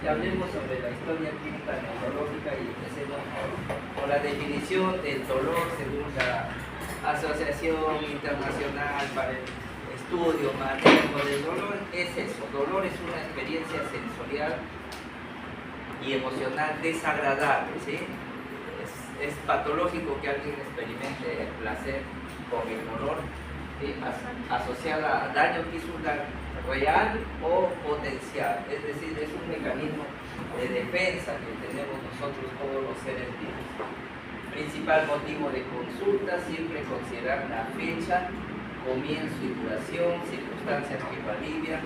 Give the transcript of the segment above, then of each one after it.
hablemos sobre la historia clínica neurológica y empecemos con la definición del dolor según la Asociación Internacional para el Estudio Manejo del Dolor. Es eso, dolor es una experiencia sensorial y emocional desagradable, ¿sí? Es patológico que alguien experimente el placer con el dolor, ¿sí? Asociada a daño tisular real o potencial, es decir, es un mecanismo de defensa que tenemos nosotros todos los seres vivos. Principal motivo de consulta, siempre considerar la fecha, comienzo y duración, circunstancias que lo alivian,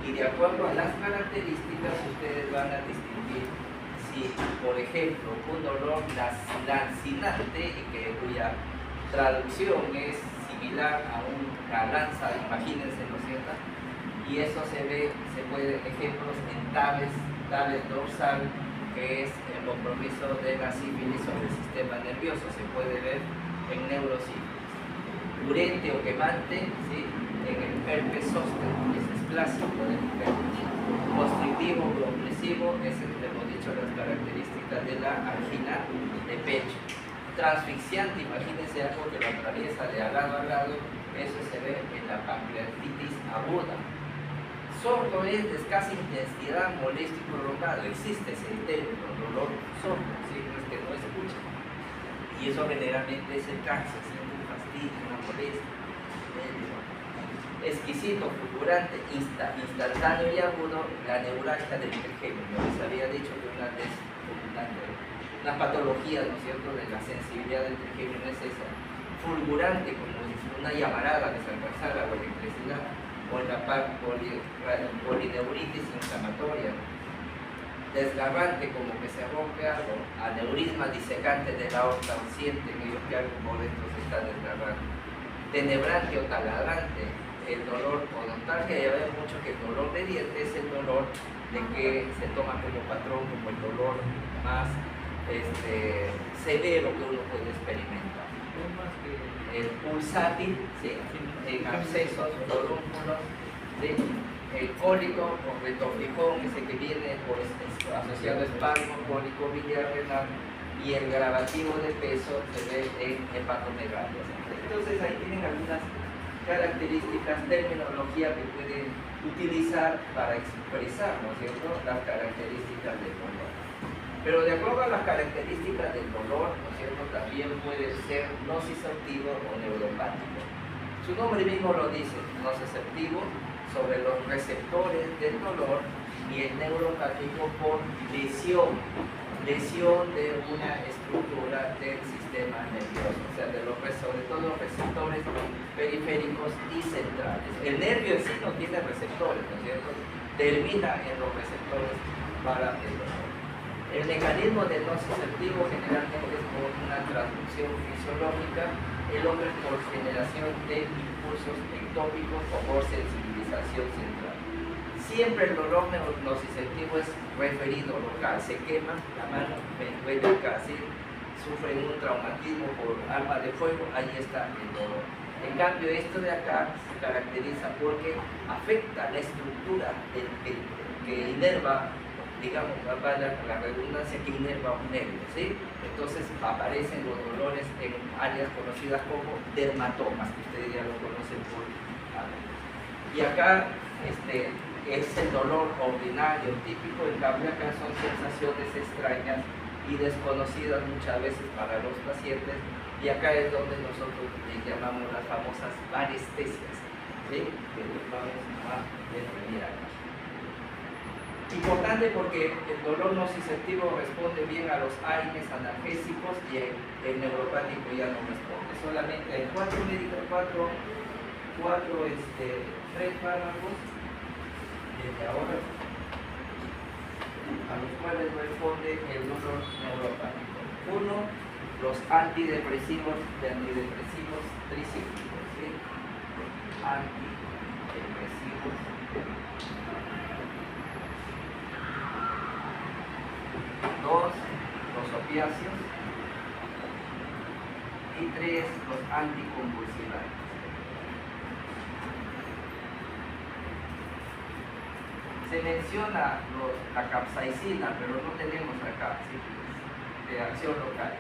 y de acuerdo a las características ustedes van a distinguir si, por ejemplo, un dolor lancinante, cuya traducción es similar a una lanza, imagínense, ¿no es cierto? Y eso se puede, ejemplos en tabes dorsal, que es el compromiso de la sífilis sobre el sistema nervioso, se puede ver en neurosífilis. Urente o quemante, ¿sí? En el herpes zóster, que es plástico del herpes. Constrictivo o opresivo, hemos dicho las características de la angina de pecho. Transfixiante, imagínense algo que lo atraviesa de lado a lado, eso se ve en la pancreatitis aguda. Sordo es de escasa intensidad, molesto y prolongado. Existe ese término, dolor sordo, ¿sí? No es que no escucha. Y eso generalmente es el cáncer, ¿sí? Un fastidio, una molestia. Exquisito, fulgurante, instantáneo y agudo, la neuralgia del trigémino. Les había dicho que una patología, ¿no es cierto?, de la sensibilidad del trigémino es esa. Fulgurante, como una llamarada que se alcanzara la electricidad, o la polineuritis inflamatoria. Desgarrante, como que se rompe algo. Aneurisma disecante de la aorta, sienten ellos que algo por dentro se está desgarrando. Tenebrante o taladrante, el dolor odontalgia. Ya ven mucho que el dolor de dientes es el dolor de que se toma como patrón, como el dolor más severo que uno puede experimentar. El pulsátil, ¿sí? En abscesos, dolúnculos, ¿sí? El cólico o retortijón, ese que viene pues, asociado a espasmo, cólico biliar renal, y el gravativo de peso se ve en hepatomegalia. Entonces ahí tienen algunas características, terminología que pueden utilizar para expresar, ¿no es cierto?, las características del dolor. Pero de acuerdo a las características del dolor, ¿no es cierto?, también puede ser nociceptivo o neuropático. Su nombre mismo lo dice, nociceptivo, sobre los receptores del dolor, y el neuropático por lesión de una estructura del sistema nervioso, o sea, sobre todo los receptores periféricos y centrales. El nervio en sí no tiene receptores, ¿no es cierto?, termina en los receptores para el dolor. El mecanismo del nociceptivo generalmente es por una transducción fisiológica, el hombre por generación de impulsos ectópicos o por sensibilización central. Siempre el dolor nociceptivo es referido local, se quema la mano, me duele acá, ¿sí? Sufren un traumatismo por arma de fuego, ahí está el dolor. En cambio, esto de acá se caracteriza porque afecta la estructura que inerva, digamos, la redundancia, que inerva un nervio, ¿sí? Entonces aparecen los dolores en áreas conocidas como dermatomas, que ustedes ya lo conocen por y acá es el dolor ordinario, típico. En cambio acá son sensaciones extrañas y desconocidas muchas veces para los pacientes, y acá es donde nosotros les llamamos las famosas parestesias, ¿sí?, que vamos a definir acá. Importante porque el dolor nociceptivo responde bien a los AINES analgésicos, y el neuropático ya no responde. Solamente hay tres fármacos desde ahora a los cuales responde el dolor neuropático. Uno, los antidepresivos tricíclicos, ¿sí? Antidepresivos. Dos, los opiáceos. Y tres, los anticonvulsivantes. Se menciona la capsaicina, pero no tenemos acá, ¿sí? De acción local.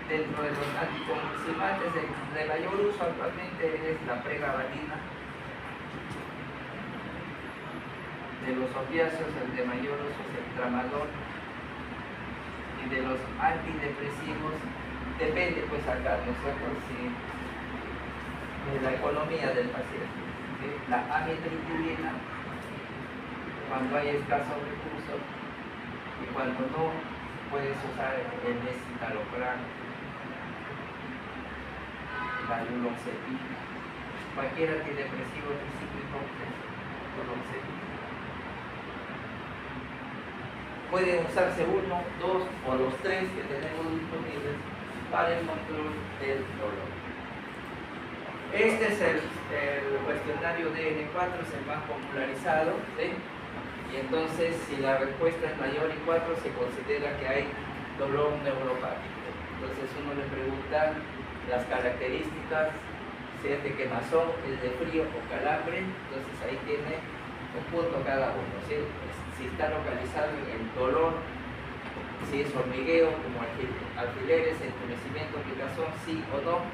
Dentro de los anticonvulsivantes de mayor uso actualmente es la pregabalina. De los opiáceos, el de mayor uso es el tramadol. Y de los antidepresivos, depende pues acá, ¿no es cierto? Sí, de la economía del paciente. ¿Sí? La amitriptilina, cuando hay escaso recurso, y cuando no, puedes usar el escitalopram, la duloxetina, cualquier antidepresivo tricíclico, duloxetina. Pueden usarse uno, dos o los tres que tenemos disponibles para el control del dolor. Este es el cuestionario DN4, es el más popularizado, ¿sí? Y entonces, si la respuesta es mayor y 4, se considera que hay dolor neuropático. Entonces uno le pregunta las características, si es de quemazón, es de frío o calambre, entonces ahí tiene un punto cada uno, ¿sí? Si está localizado en el dolor, si es hormigueo, como alfileres, entumecimiento, picazón, sí o no,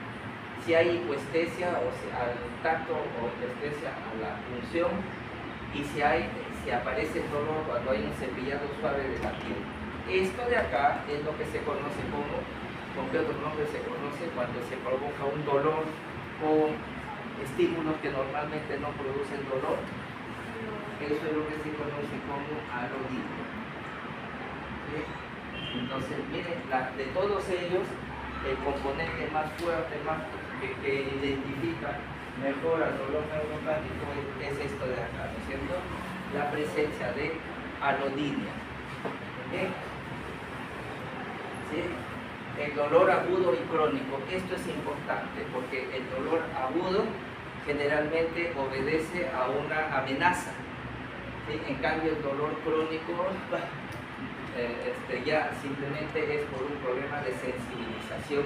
si hay hipoestesia o si al tacto o hipoestesia a la punción, y si aparece el dolor cuando hay un cepillado suave de la piel. Esto de acá es lo que se conoce como, ¿con qué otro nombre se conoce? Cuando se provoca un dolor con estímulos que normalmente no producen dolor. Eso es lo que se conoce como alodinia. ¿Sí? Entonces, miren, de todos ellos, el componente más fuerte, que identifica mejor al dolor neuropático es esto de acá, ¿no es cierto? La presencia de alodinia. ¿Sí? ¿Sí? El dolor agudo y crónico, esto es importante porque el dolor agudo generalmente obedece a una amenaza. ¿Sí? En cambio, el dolor crónico ya simplemente es por un problema de sensibilización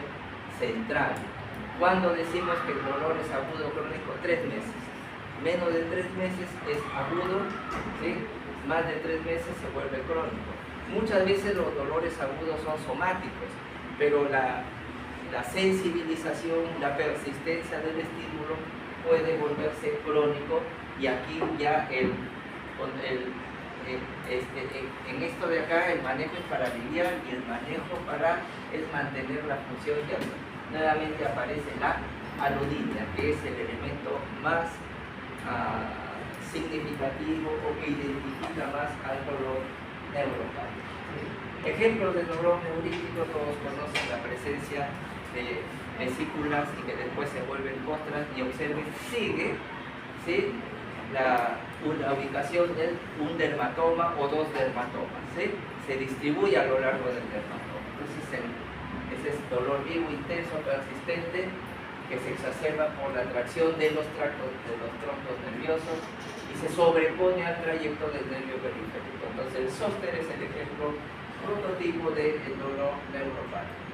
central. Cuando decimos que el dolor es agudo o crónico, 3 meses. Menos de 3 meses es agudo, ¿sí? Más de 3 meses se vuelve crónico. Muchas veces los dolores agudos son somáticos, pero la sensibilización, la persistencia del estímulo puede volverse crónico, y aquí ya en esto de acá el manejo es para aliviar y el manejo es mantener la función. Ya nuevamente aparece la alodinia, que es el elemento más significativo o que identifica más al dolor neuropático. Ejemplos de dolor neurítico, todos conocen la presencia de vesículas y que después se vuelven costras, y observen, sigue, ¿sí? la ubicación de un dermatoma o 2 dermatomas, ¿sí? Se distribuye a lo largo del dermatoma. Entonces ese es dolor vivo, intenso, persistente, que se exacerba por la atracción de los troncos nerviosos y se sobrepone al trayecto del nervio periférico. Entonces el zóster es el ejemplo prototipo del dolor neuropático.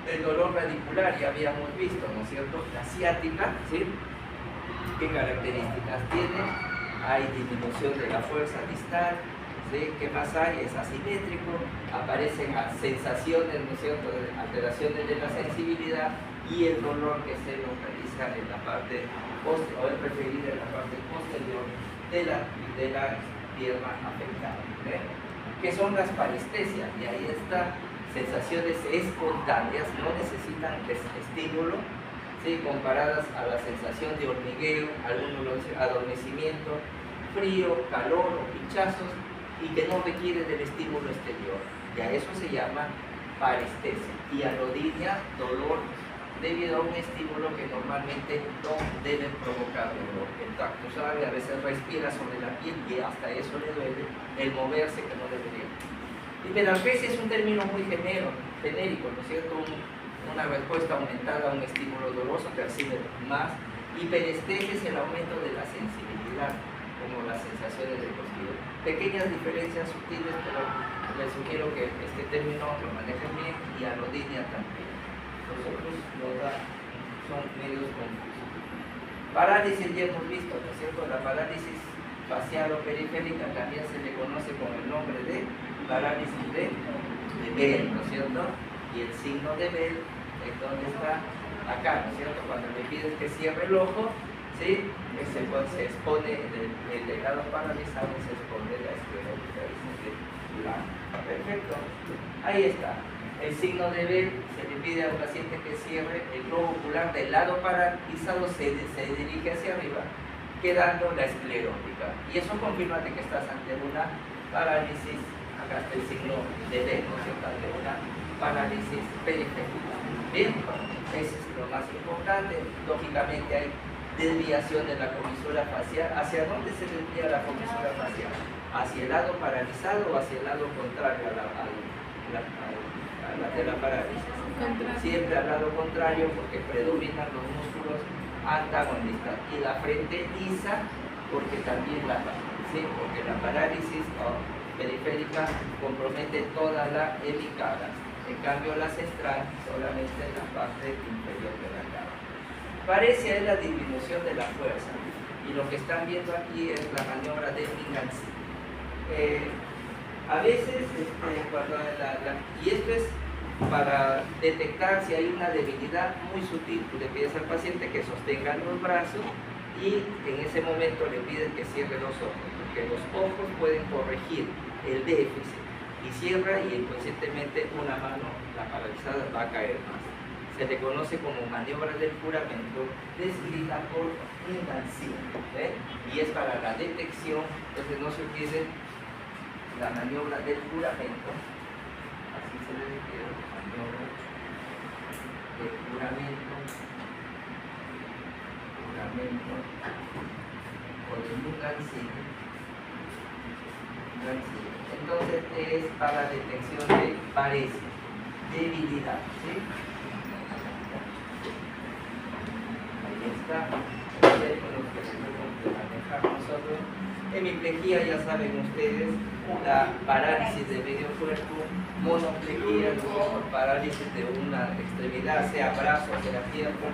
El dolor radicular ya habíamos visto, ¿no es cierto? La ciática, ¿sí? ¿Qué características tiene? Hay disminución de la fuerza distal, ¿sí? ¿Qué más hay? Es asimétrico, aparecen sensaciones, ¿no es cierto?, de alteraciones de la sensibilidad, y el dolor que se localiza en la parte posterior, o es preferido en la parte posterior de la pierna afectada. ¿Qué son las parestesias? Y ahí está, sensaciones espontáneas, no necesitan estímulo, ¿sí? Comparadas a la sensación de hormigueo, algún adormecimiento, frío, calor o pinchazos, y que no requiere del estímulo exterior. Y a eso se llama parestesia. Y alodinia, dolor debido a un estímulo que normalmente no debe provocar dolor. El tacto suave, a veces respira sobre la piel y hasta eso le duele, el moverse que no debería. Hiperalgesia es un término muy genérico, ¿no es cierto? Una respuesta aumentada a un estímulo doloroso percibe más. Hiperestesia es el aumento de la sensibilidad, como las sensaciones de cosquillo. Pequeñas diferencias sutiles, pero les sugiero que este término lo manejen bien, y alodinia también. Nosotros son medios confusos. Parálisis ya hemos visto, ¿no es cierto? La parálisis facial o periférica también se le conoce con el nombre de parálisis de Bell, ¿no es cierto? Y el signo de Bell es donde está acá, ¿no es cierto? Cuando le pides que cierre el ojo, ¿sí? Se expone el lado paralizado, se expone la esclerótica blanca. Perfecto. Ahí está. El signo de Bell se le pide al paciente que cierre el globo ocular del lado paralizado, se dirige hacia arriba, quedando la esclerótica. Y eso confirma que estás ante una parálisis, acá está el signo de Bell, ¿no es cierto? Ante una parálisis periférica. Bien, eso es lo más importante. Lógicamente hay desviación de la comisura facial. ¿Hacia dónde se desvía la comisura facial? ¿Hacia el lado paralizado o hacia el lado contrario a la de la parálisis? Siempre al lado contrario, porque predominan los músculos antagonistas. Y la frente lisa, porque también porque la parálisis periférica compromete toda la hemicara. En cambio, la central solamente en la parte inferior de la cara. Parece ahí la disminución de la fuerza. Y lo que están viendo aquí es la maniobra de Minganzi. A veces, y esto es para detectar si hay una debilidad muy sutil. Tú le pides al paciente que sostenga los brazos y en ese momento le pides que cierre los ojos, porque los ojos pueden corregir el déficit. Y cierra y inconscientemente una mano, la paralizada, va a caer más. Se le conoce como maniobra del juramento, descrita por Minganzi, y es para la detección. Entonces no se olviden la maniobra del juramento, así se le dice, maniobra del juramento, o de Minganzi. Entonces es para detección de paresis, debilidad, ¿sí? Ahí está, el término que tenemos que manejar nosotros. Hemiplejía, ya saben ustedes, la parálisis de medio cuerpo, monoplejía, parálisis de una extremidad, sea brazo, sea pierna.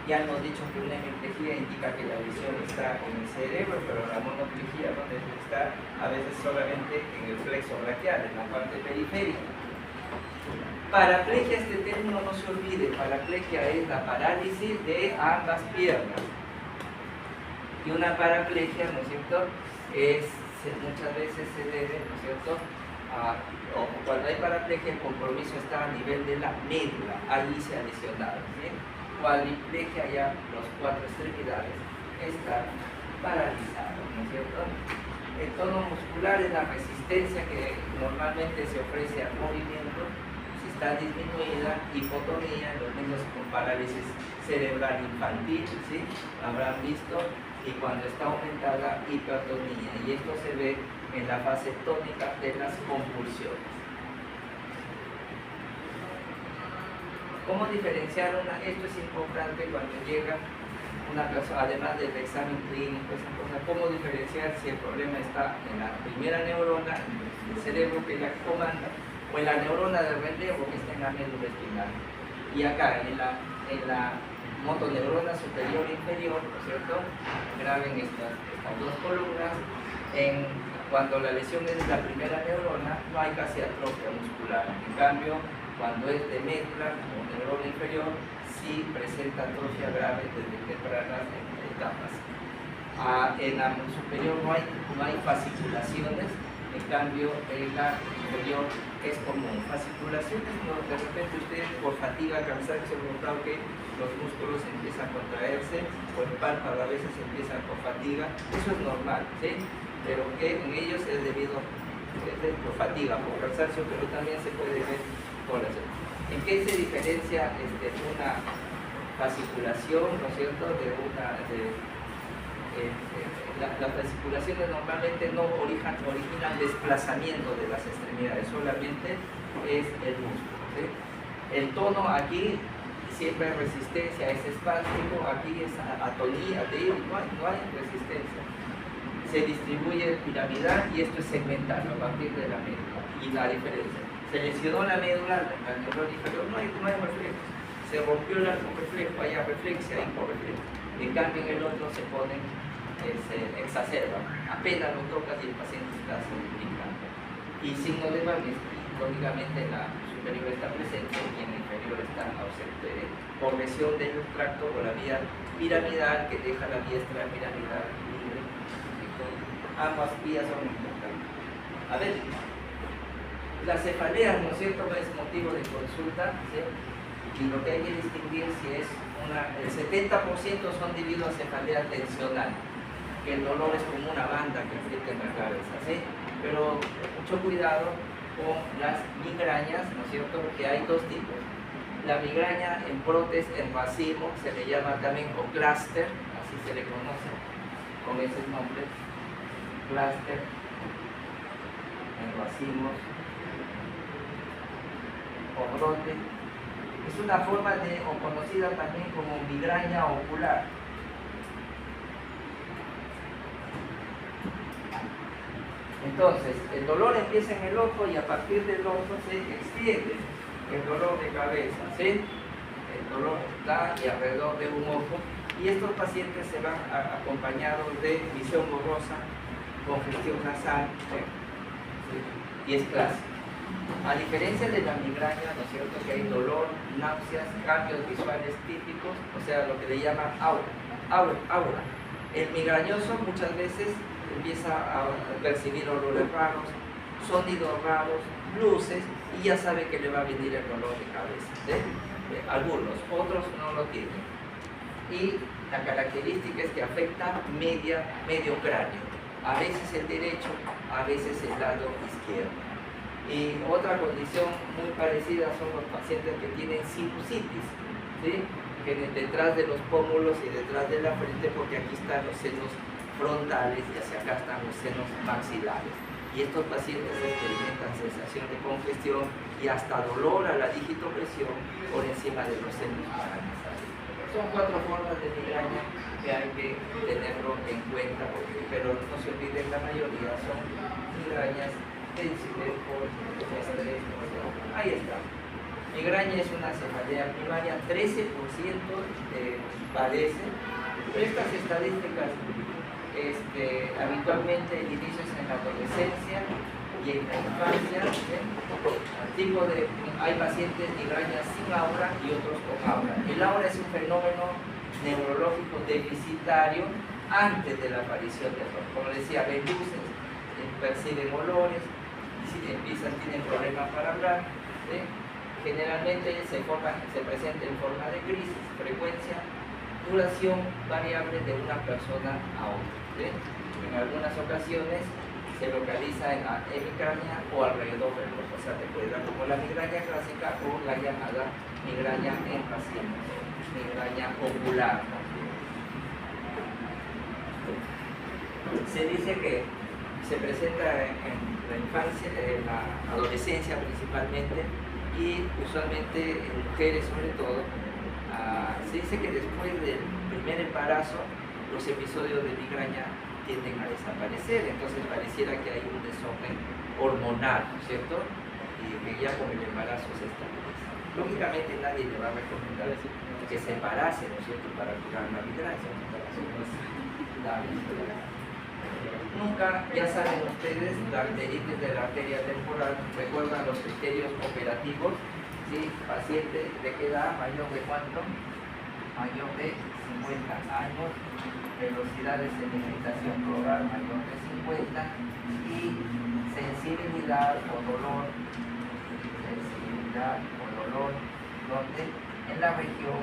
Ya hemos dicho que una hemiplejía indica que la visión está en el cerebro, pero la monoplejía, donde está a veces solamente en el plexo braquial, en la parte periférica. Paraplegia, este término no se olvide, paraplegia es la parálisis de ambas piernas. Y una paraplegia, ¿no es cierto?, muchas veces se debe, ¿no es cierto?, cuando hay paraplegia el compromiso está a nivel de la médula, ahí se ha lesionado, ¿sí? Cuadriplegia, ya las cuatro extremidades están paralizadas, ¿no es cierto? El tono muscular es la resistencia que normalmente se ofrece al movimiento. Si está disminuida, hipotonía, en los niños con parálisis cerebral infantil, ¿sí? Habrán visto, y cuando está aumentada, hipertonía, y esto se ve en la fase tónica de las convulsiones. ¿Cómo diferenciar una? Esto es importante cuando llega una persona, además del examen clínico, esa cosa, ¿cómo diferenciar si el problema está en la primera neurona, en el cerebro que la comanda, o en la neurona del relevo que está en la médula espinal? Y acá, en la motoneurona superior e inferior, ¿no es cierto? Graben estas dos columnas. Cuando la lesión es de la primera neurona, no hay casi atrofia muscular. En cambio, cuando es de médula o neurona inferior, sí presenta atrofia grave desde tempranas etapas. En la superior no hay fasciculaciones, en cambio en la inferior es común. Fasciculaciones, no, de repente ustedes por fatiga, cansancio, han notado que los músculos empiezan a contraerse, o el párpado a veces empiezan por fatiga, eso es normal, ¿sí? Pero que en ellos es debido por fatiga, por cansancio, pero también se puede ver por eso. ¿En qué se diferencia una fasciculación, ¿no es cierto?, las fasciculaciones normalmente no originan desplazamiento de las extremidades, solamente es el músculo, ¿sí? El tono aquí siempre hay resistencia, es espástico, aquí es atonía, no hay resistencia. Se distribuye piramidal y esto es segmental a partir de la médula. Y la diferencia, se lesionó la médula, la neurona inferior, no hay reflejo. Se rompió el arco reflejo, hay reflexia y correflejo. En cambio en el otro se exacerba, apenas lo tocas y el paciente está solidificando. Y signo de Babinski, lógicamente la superior está presente y en la inferior está ausente, por lesión del tracto o la vía piramidal que deja la vía extrapiramidal libre. Ambas vías son importantes. A ver, las cefaleas, ¿no es cierto?, es motivo de consulta, ¿sí? Y lo que hay que distinguir si es el 70% son debido a cefalea tensional, que el dolor es como una banda que afecta en la cabeza, ¿sí? Pero mucho cuidado con las migrañas, ¿no es cierto?, porque hay dos tipos. La migraña en brotes, en racimo, se le llama también o clúster, así se le conoce, con ese nombre, clúster, en racimos, o brote. Es una forma o conocida también como migraña ocular. Entonces, el dolor empieza en el ojo y a partir del ojo se extiende el dolor de cabeza, ¿sí? El dolor da y alrededor de un ojo, y estos pacientes se van acompañados de visión borrosa, congestión nasal, ¿sí? Y es clásico. A diferencia de la migraña, ¿no es cierto?, que hay dolor, náuseas, cambios visuales típicos, o sea, lo que le llaman aura. El migrañoso muchas veces empieza a percibir olores raros, sonidos raros, luces, y ya sabe que le va a venir el dolor de cabeza, ¿sí? Algunos, otros no lo tienen. Y la característica es que afecta medio cráneo, a veces el derecho, a veces el lado izquierdo. Y otra condición muy parecida son los pacientes que tienen sinusitis, ¿sí? Que detrás de los pómulos y detrás de la frente, porque aquí están los senos frontales y hacia acá están los senos maxilares. Y estos pacientes experimentan sensación de congestión y hasta dolor a la digitopresión por encima de los senos paranasales. Son 4 formas de migraña que hay que tenerlo en cuenta, pero no se olviden, la mayoría son migrañas tensibles por estrés. Ahí está. Migraña es una cefalea primaria, 13% padece. Estas estadísticas habitualmente el inicio es en la adolescencia y en la infancia. Hay pacientes migrañas sin aura y otros con aura. El aura es un fenómeno neurológico deficitario antes de la aparición del dolor. Como decía, ven luces, perciben olores, si tienen problemas para hablar, ¿sí? Generalmente se presenta en forma de crisis, frecuencia, duración variable de una persona a otra, ¿sí? En algunas ocasiones se localiza en la hemicrania o alrededor del ojo, o sea, te puede dar como la migraña clásica o la llamada migraña en pacientes, migraña ocular. Se dice que se presenta en la infancia, en la adolescencia principalmente, y usualmente en mujeres sobre todo. Se dice que después del primer embarazo los episodios de migraña tienden a desaparecer, entonces pareciera que hay un desorden hormonal, ¿no es cierto? Y que ya con el embarazo se estabiliza. Lógicamente nadie le va a recomendar que se embarace, ¿no es cierto?, para curar la migraña. Nunca, ya saben ustedes, la arteritis de la arteria temporal, recuerdan los criterios operativos, ¿sí? Paciente de qué edad, mayor de cuánto, mayor de 50 años, velocidad de sedimentación floral mayor de 50 y sensibilidad o dolor, donde en la región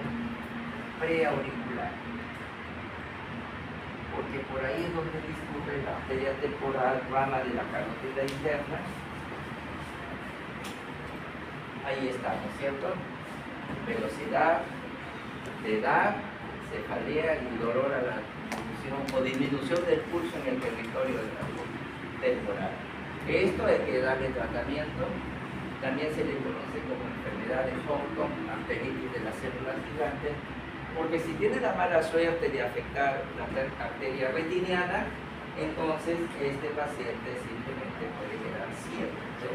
preauricular, porque por ahí es donde discurre la arteria temporal, rama de la carótida interna. Ahí está, ¿no es cierto? Velocidad, edad, cefalea y dolor a la disminución del pulso en el territorio de la temporal. Esto hay que darle tratamiento. También se le conoce como enfermedad de Houghton, arteritis de las células gigantes, porque si tiene la mala suerte de afectar la arteria retiniana, entonces este paciente simplemente puede quedar ciego, ¿sí?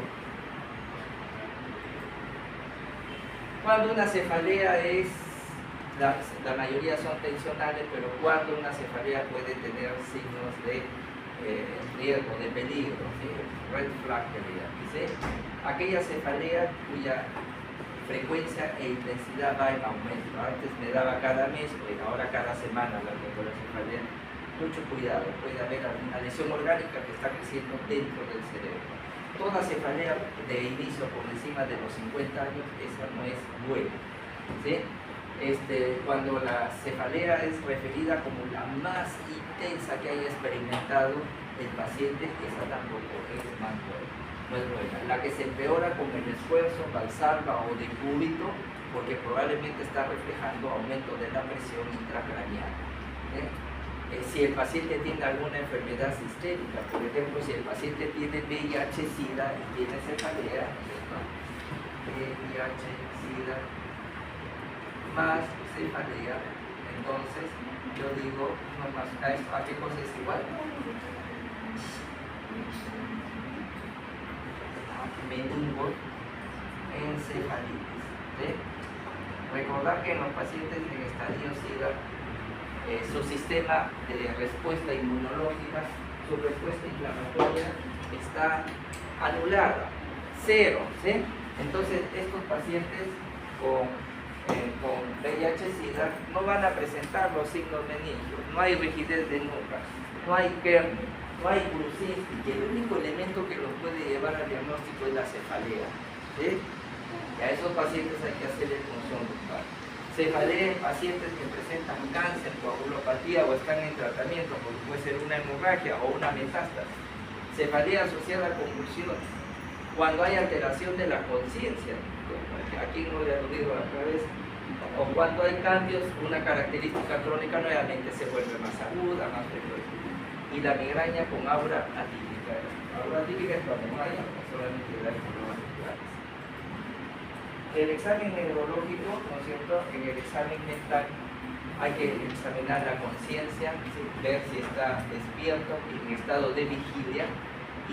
Cuando una cefalea es la mayoría son tensionales, pero cuando una cefalea puede tener signos de riesgo, de peligro, ¿sí? Red flag que le llaman, ¿sí? Aquella cefalea cuya frecuencia e intensidad va en aumento. Antes me daba cada mes, pues ahora cada semana la tengo la cefalea. Mucho cuidado, puede haber alguna lesión orgánica que está creciendo dentro del cerebro. Toda cefalea de inicio por encima de los 50 años, esa no es buena, ¿sí? Cuando la cefalea es referida como la más intensa que haya experimentado el paciente, esa tampoco es más buena, no es buena. La que se empeora con el esfuerzo, valsalva o decúbito, porque probablemente está reflejando aumento de la presión intracraneal. Si el paciente tiene alguna enfermedad sistémica, por ejemplo, si el paciente tiene VIH-Sida y tiene cefalea, VIH-Sida más cefalea, entonces yo digo, no más, ¿a qué cosa es igual? Meningoencefalitis, ¿sí? Recordar que en los pacientes en estadio SIDA, su sistema de respuesta inmunológica, su respuesta inflamatoria está anulada, cero, ¿sí? Entonces estos pacientes con VIH-Sida no van a presentar los signos meningios, no hay rigidez de nuca, no hay kernel, no hay brucitis, y el único elemento que los puede llevar al diagnóstico es la cefalea, ¿sí? Y a esos pacientes hay que hacerle punción ductal. Cefalea en pacientes que presentan cáncer, coagulopatía o están en tratamiento, porque puede ser una hemorragia o una metástasis. Cefalea asociada a convulsiones. Cuando hay alteración de la conciencia, aquí no le he aludido a la otra vez, o cuando hay cambios, una característica crónica nuevamente se vuelve más aguda, más frecuente. Y la migraña con aura atípica. Aura atípica es cuando no hay solamente las problemas musculares. El examen neurológico, ¿no es cierto? En el examen mental hay que examinar la conciencia, ver si está despierto, en estado de vigilia,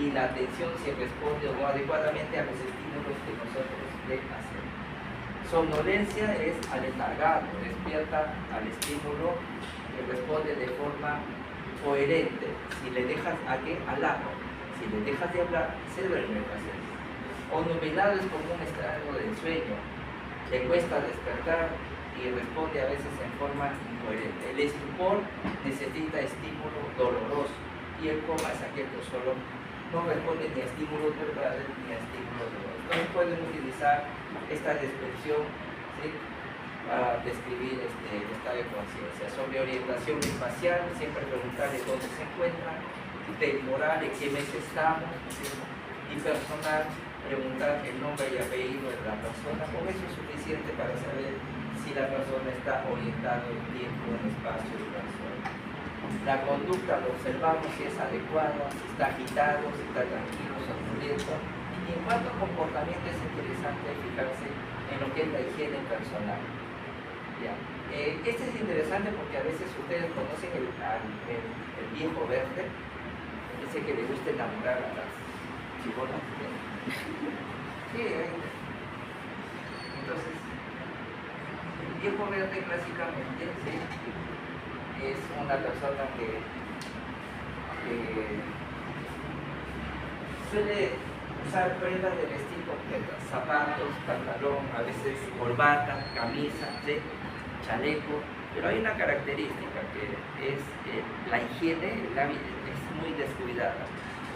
y la atención si responde o no adecuadamente a los estímulos que nosotros le hacemos. Somnolencia es aletargado, despierta al estímulo que responde de forma coherente. Si le dejas al lado, si le dejas de hablar, se duerme el paciente. O nubilado es como un estado de sueño, le cuesta despertar y responde a veces en forma incoherente. El estupor necesita estímulo doloroso y el coma es aquel que solo no responde ni a estímulos verbales ni a estímulos dolorosos. Entonces pueden utilizar esta descripción, ¿sí?, para describir el estado de conciencia. Sobre orientación espacial, siempre preguntarle dónde se encuentra, temporal, en qué mes estamos, ¿sí?, y personal, preguntar el nombre y apellido de la persona. Con eso es suficiente para saber si la persona está orientada en tiempo, en espacio y persona. La conducta lo observamos si es adecuada, si está agitado, si está tranquilo, sonriendo. Y en cuanto a comportamiento es interesante fijarse en lo que es la higiene personal. ¿Ya? Este es interesante porque a veces ustedes conocen el viejo verde, ese que le gusta enamorar a las chibolas. Sí, entonces, el viejo verde clásicamente, ¿sí?, es una persona que suele usar prendas de vestir completas, zapatos, pantalón, a veces corbata, camisa, ¿sí?, chaleco, pero hay una característica que es la higiene, es muy descuidada,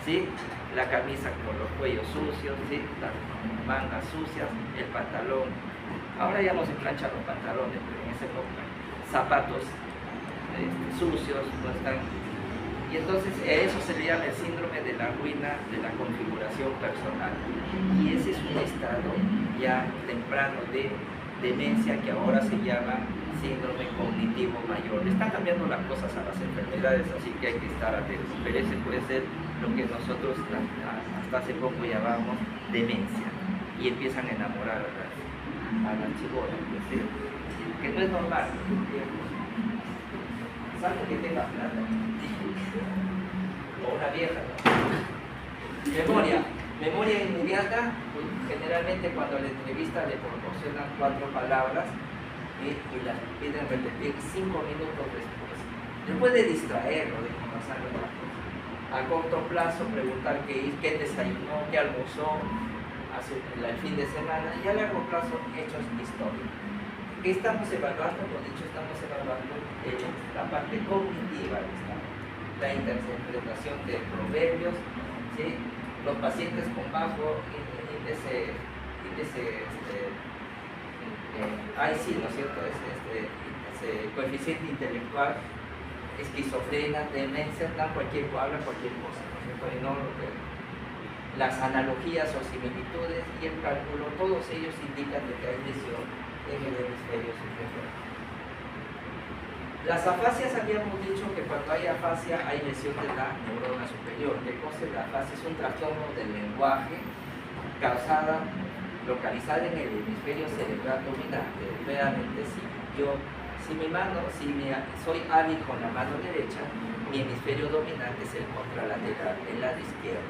¿sí? La camisa con los cuellos sucios, ¿sí?, las mangas sucias, el pantalón. Ahora ya no se planchan los pantalones, pero en esa época zapatos sucios, no están. Y entonces a eso se le llama el síndrome de la ruina de la configuración personal. Y ese es un estado ya temprano de demencia que ahora se llama síndrome cognitivo mayor. Están cambiando las cosas a las enfermedades, así que hay que estar atentos. Pero ese puede ser lo que nosotros hasta hace poco llamábamos demencia. Y empiezan a enamorar a las chibolas, ¿sí?, que no es normal. Salvo que tenga plata o una vieja, ¿no? Memoria inmediata. Generalmente cuando la entrevista le proporcionan 4 palabras, y la piden repetir 5 minutos después. Le puede distraer o descansar otra cosa. A corto plazo preguntar qué desayunó, qué almorzó el fin de semana, y a largo plazo hechos históricos. ¿Qué estamos evaluando? Lo dicho, estamos evaluando la parte cognitiva, la interpretación de proverbios, ¿sí? Los pacientes con bajo índice IC, ¿no es cierto? Ese coeficiente intelectual, esquizofrenia, demencia, hablan cualquier cosa, ¿no es cierto? Y no las analogías o similitudes y el cálculo, todos ellos indican de que hay lesión en el hemisferio superior. Las afasias, habíamos dicho que cuando hay afasia hay lesión de la neurona superior. ¿Qué cosa es la afasia? Es un trastorno del lenguaje localizada en el hemisferio cerebral dominante. Realmente, si soy hábil con la mano derecha, mi hemisferio dominante es el contralateral, el lado izquierdo.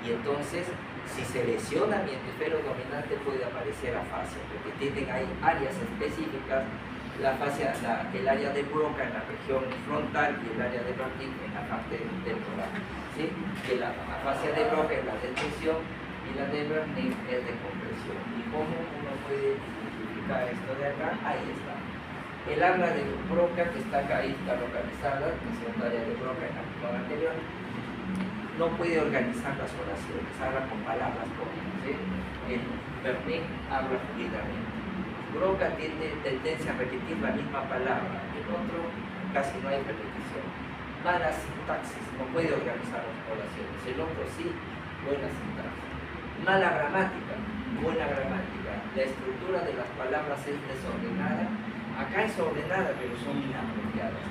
Y entonces, si se lesiona mi hemisferio dominante, puede aparecer afasia, porque hay áreas específicas, la afasia, el área de Broca en la región frontal y el área de Bartik en la parte temporal. ¿Sí? Que la afasia de Broca es la de tensión y la de Wernicke es de compresión. ¿Y cómo uno puede identificar esto de acá? Ahí está. El habla de Broca, que está acá, ahí está localizada, que es el área de Broca en la región anterior, no puede organizar las oraciones, habla con palabras cortas, ¿sí? El Wernicke habla fluidamente. Broca tiene tendencia a repetir la misma palabra, el otro casi no hay repetición. Mala sintaxis, no puede organizar las oraciones, el otro sí, buena sintaxis. Mala gramática, buena gramática. La estructura de las palabras es desordenada, acá es ordenada, pero son inapropiadas.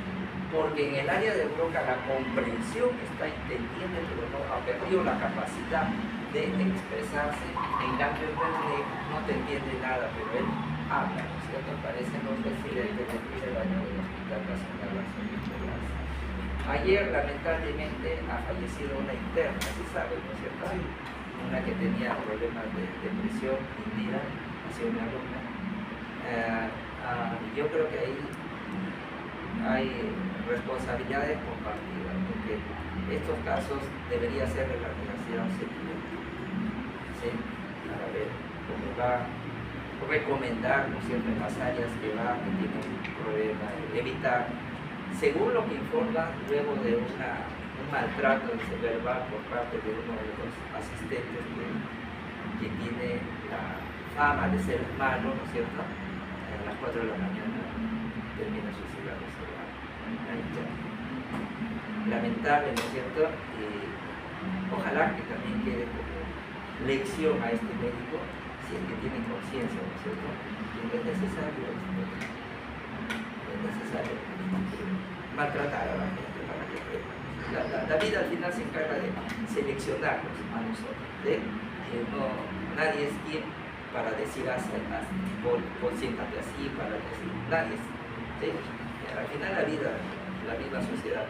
Porque en el área de Broca la comprensión te entiende, pero no ha perdido la capacidad de expresarse. En cambio, el Wernicke no te entiende nada, pero él habla, ¿no es cierto? Parecen los residentes del primer año del Hospital Nacional Las. Ayer, lamentablemente, ha fallecido una interna, se sabe, ¿no es cierto? Una que tenía problemas de depresión, Indira, ha sido una alumna. Yo creo que ahí hay responsabilidades compartidas, porque estos casos debería ser de la Universidad Sevilla, ¿sí? Para ver cómo va, recomendar, ¿no es cierto?, en las áreas que tienen problemas, evitar, según lo que informa, luego de un maltrato verbal por parte de uno de los asistentes que tiene la fama de ser malo, ¿no es cierto?, a las 4 de la mañana termina suicidándose. Lamentable, ¿no es cierto? Ojalá que también quede como lección a este médico, si es que tiene conciencia, ¿no es cierto? Que es necesario maltratar a la gente para que aprenda. La vida al final se encarga de seleccionarnos a nosotros, nadie es quien para decir siéntate así, para decir, nadie es, ¿sí? Al final la misma sociedad.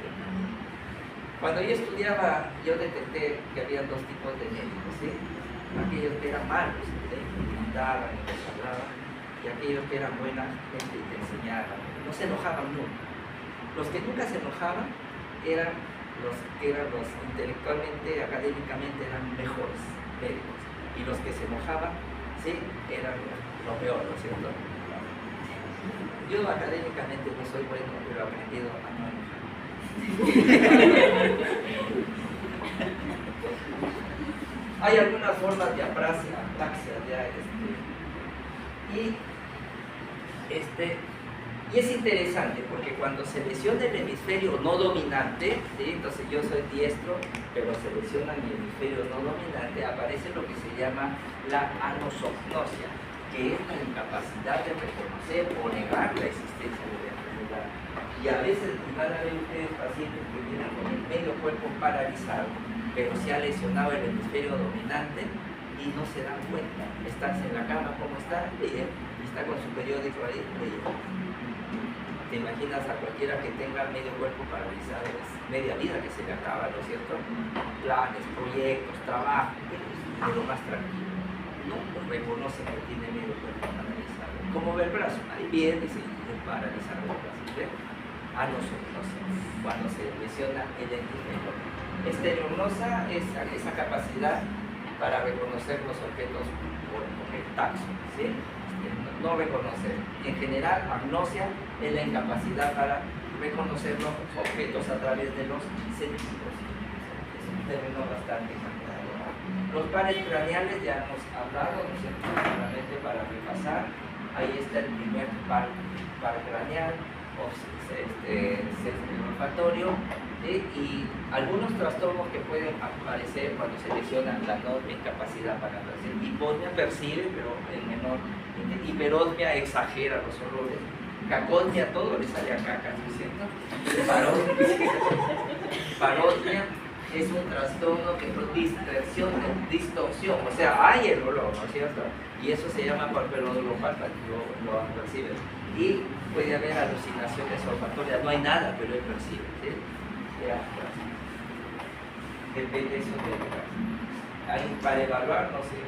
Cuando yo estudiaba, yo detecté que había dos tipos de médicos, ¿sí? Aquellos que eran malos, que mandaban y les hablaban, y aquellos que eran buena gente y te enseñaban, no se enojaban nunca. Los que nunca se enojaban eran los intelectualmente, académicamente eran mejores médicos, y los que se enojaban, sí, eran lo peor, ¿no es cierto? Yo académicamente no soy bueno, pero he aprendido a no enojar. Hay algunas formas de apraxia ya, y es interesante porque cuando se lesiona el hemisferio no dominante, ¿sí? Entonces yo soy diestro, pero se lesiona mi hemisferio no dominante, aparece lo que se llama la anosognosia, que es la incapacidad de reconocer o negar la existencia de la enfermedad. Y a veces van a ver ustedes pacientes que vienen con el medio cuerpo paralizado, pero se ha lesionado el hemisferio dominante y no se dan cuenta. Están en la cama como está, y está con su periódico ahí, leyendo. Te imaginas a cualquiera que tenga medio cuerpo paralizado, es media vida que se le acaba, ¿no es cierto? Planes, proyectos, trabajo, pero lo más tranquilo. No reconoce que tiene medio cuerpo paralizado. ¿Cómo ve el brazo? Ahí viene y se paraliza el brazo. ¿Sí? Cuando se lesiona el epitelio. Estereognosa es esa capacidad para reconocer los objetos por el tacto, ¿sí? No reconocer. En general, agnosia es la incapacidad para reconocer los objetos a través de los sentidos. Es un término bastante general. Los pares craneales ya hemos hablado, ¿no es cierto? Solamente para repasar, ahí está el primer par craneal, olfatorio, y algunos trastornos que pueden aparecer cuando se lesiona la enorme incapacidad para percibir. Hiposmia percibe, pero en menor. Hiperosmia exagera los olores. Cacosmia, todo le sale a caca, ¿no es cierto? Parosmia es un trastorno que produce distorsión, o sea, hay el olor, ¿no es cierto? Y eso se llama pero lo percibe. Y puede haber alucinaciones olfatorias, no hay nada, pero él percibe, ¿sí? Depende eso de ahí para evaluar, no sé,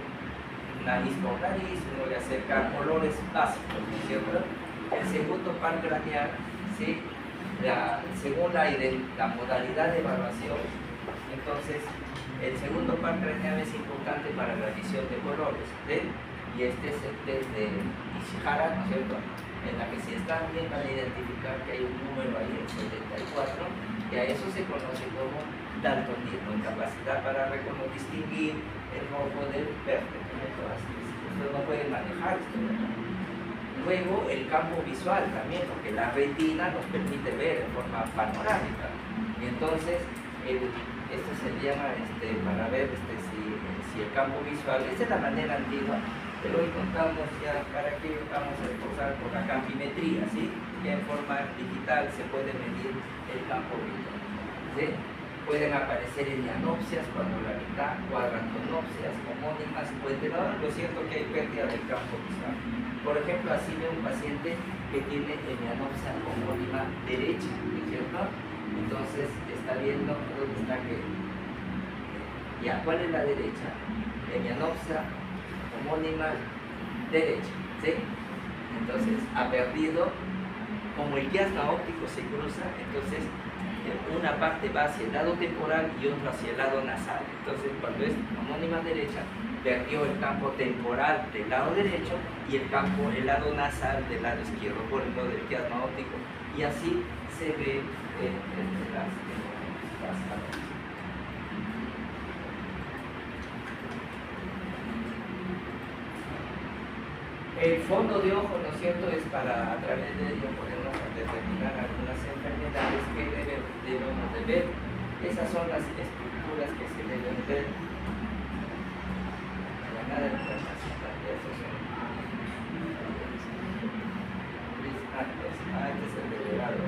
nariz por nariz, uno le acerca olores básicos, ¿no es cierto? El segundo par craneal, ¿sí? Según la modalidad de evaluación, entonces el segundo par craneal es importante para la visión de colores, ¿sí? Y este es el test de Ishihara, ¿no es cierto? En la que si están bien van a identificar que hay un número ahí, el 74, y a eso se conoce como daltonismo, incapacidad para distinguir el rojo del verde. Ustedes no pueden manejar esto, ¿no? Luego el campo visual también, porque la retina nos permite ver en forma panorámica. Y entonces, esto se llama para ver si el campo visual, esa es la manera antigua, pero hoy contamos ya para que vamos a reforzar con la campimetría, ¿sí? Ya en forma digital se puede medir el campo visual, ¿sí? Pueden aparecer helianopsias cuando la mitad, cuadrantonopsias, homónimas, lo cierto que hay pérdida del campo visual. Por ejemplo, así ve un paciente que tiene helianopsia homónima derecha, ¿no es cierto? Entonces está viendo dónde está que. Ya, ¿cuál es la derecha? Helianopsia homónima derecha, ¿sí? Entonces ha perdido, como el quiasma óptico se cruza, entonces una parte va hacia el lado temporal y otra hacia el lado nasal. Entonces cuando es homónima derecha, perdió el campo temporal del lado derecho y el lado nasal del lado izquierdo, por el lado del quiasma óptico. Y así se ve las el fondo de ojo, ¿no es cierto?, es para a través de ello podernos determinar algunas enfermedades que debemos de ver. Esas son las estructuras que se deben ver. La llamada internacional de esos son este es el delegado.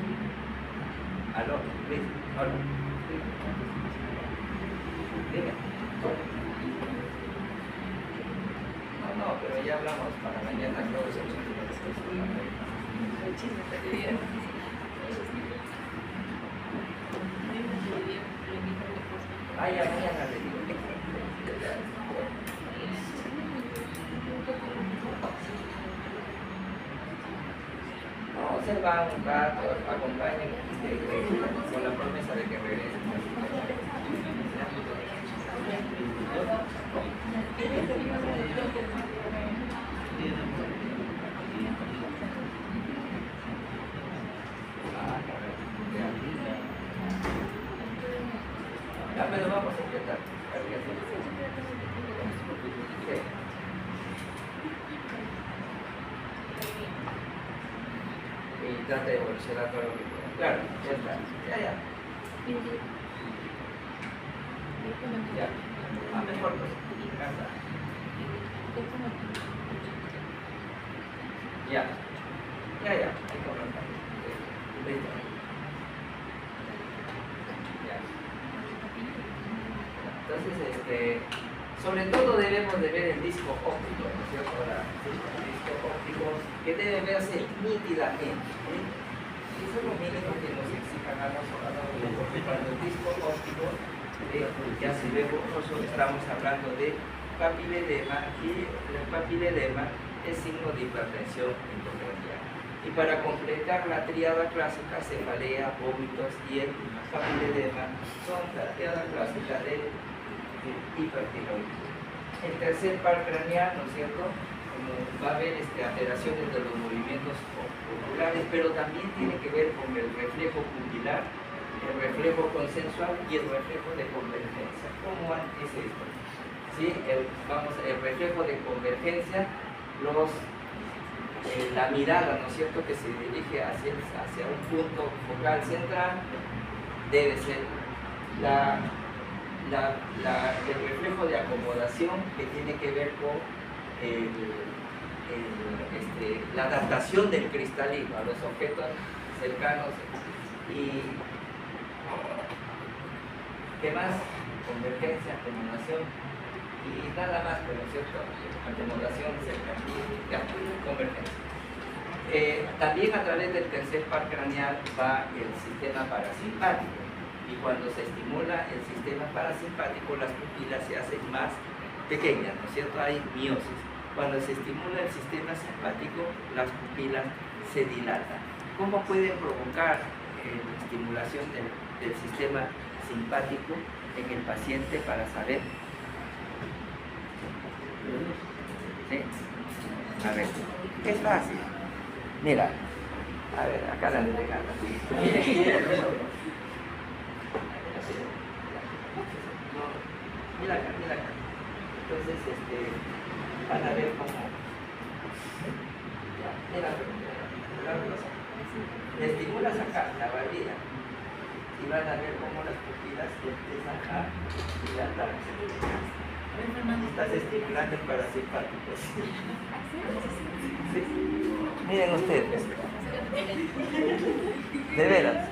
Aló, Luis, hola. Dime. No, pero ya hablamos para mañana, creo que se ya mañana le digo. No, se va un rato, acompañen con la promesa de que regresen. Ya, pero vamos a intentar. Sí. Y trata de evolucionar todo lo que pueda. Claro, ya está. Ya. Ya. Mejor pues. Ya. Hay que aumentar. Listo. Ya. Entonces, sobre todo debemos de ver el disco óptico, ¿no es cierto? El disco óptico que debe verse nítidamente. Y eso es lo mínimo que nos exijan a nosotros, porque cuando el disco óptico ya se ve borroso, estamos hablando de papiledema, y el papiledema es signo de hipertensión intracraneal. Y para completar la tríada clásica, cefalea, vómitos y el papilledema son la tríada clásica del hipertiroidismo. El tercer par craneal, ¿no es cierto?, va a haber alteraciones de los movimientos oculares, pero también tiene que ver con el reflejo pupilar, el reflejo consensual y el reflejo de convergencia. ¿Cómo es esto? ¿Sí? El reflejo de convergencia, la mirada, ¿no es cierto?, que se dirige hacia un punto focal central, debe ser el reflejo de acomodación, que tiene que ver con la adaptación del cristalismo a los objetos cercanos. Y ¿qué más? Convergencia, acomodación y nada más, pero ¿no es cierto? Acomodación, cercanía, convergencia. También a través del tercer par craneal va el sistema parasimpático, y cuando se estimula el sistema parasimpático, las pupilas se hacen más pequeñas, ¿no es cierto? Hay miosis. Cuando se estimula el sistema simpático, las pupilas se dilatan. ¿Cómo puede provocar la estimulación del sistema simpático en el paciente para saber? ¿Sí? A ver, es fácil. Mira, a ver, acá la delegada. Mira acá, mira acá. Entonces, van a ver cómo. Mira, le estimulas acá, la barbilla, y van a ver cómo las pupilas empiezan a dilatarse. Estás estimulando el parasimpático. Sí. Miren ustedes. De veras,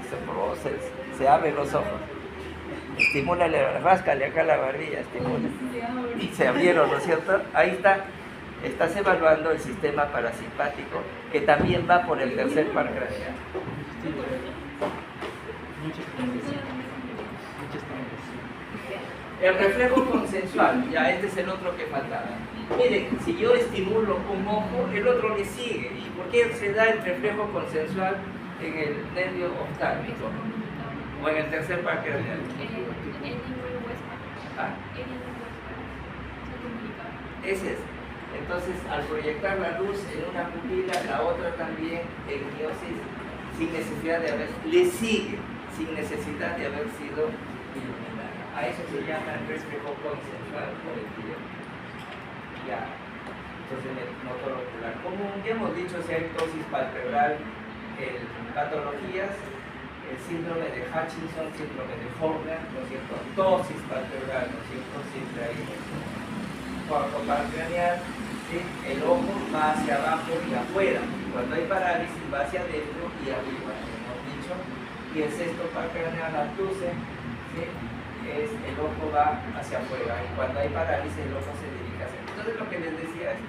se abren los ojos. Estimúlale, ráscale acá la barbilla, estimula. Se abrieron, ¿no es cierto? Ahí está. Estás evaluando el sistema parasimpático, que también va por el tercer par craneal. El reflejo consensual, ya este es el otro que faltaba. Miren, si yo estimulo un ojo, el otro le sigue. ¿Y por qué se da el reflejo consensual en el nervio oftálmico? O en el tercer par craneal. Ese es. Entonces, al proyectar la luz en una pupila, la otra también en miosis, sin necesidad de haber, le sigue, sin necesidad de haber sido iluminada. A eso se llama el reflejo consensual por el tiempo. Ya. Entonces, el motor ocular. Como ya hemos dicho, si hay ptosis palpebral, patologías, el síndrome de Hutchinson, síndrome de Horner, ¿no es cierto? Ptosis palpebral, ¿no es cierto? Siempre hay cuarto par craneal, ¿sí? El ojo va hacia abajo y afuera. Cuando hay parálisis va hacia adentro y arriba, hemos dicho. Y el sexto par craneal abduce, ¿sí? El ojo va hacia afuera. Y cuando hay parálisis el ojo se dirige hacia adentro. Entonces lo que les decía es,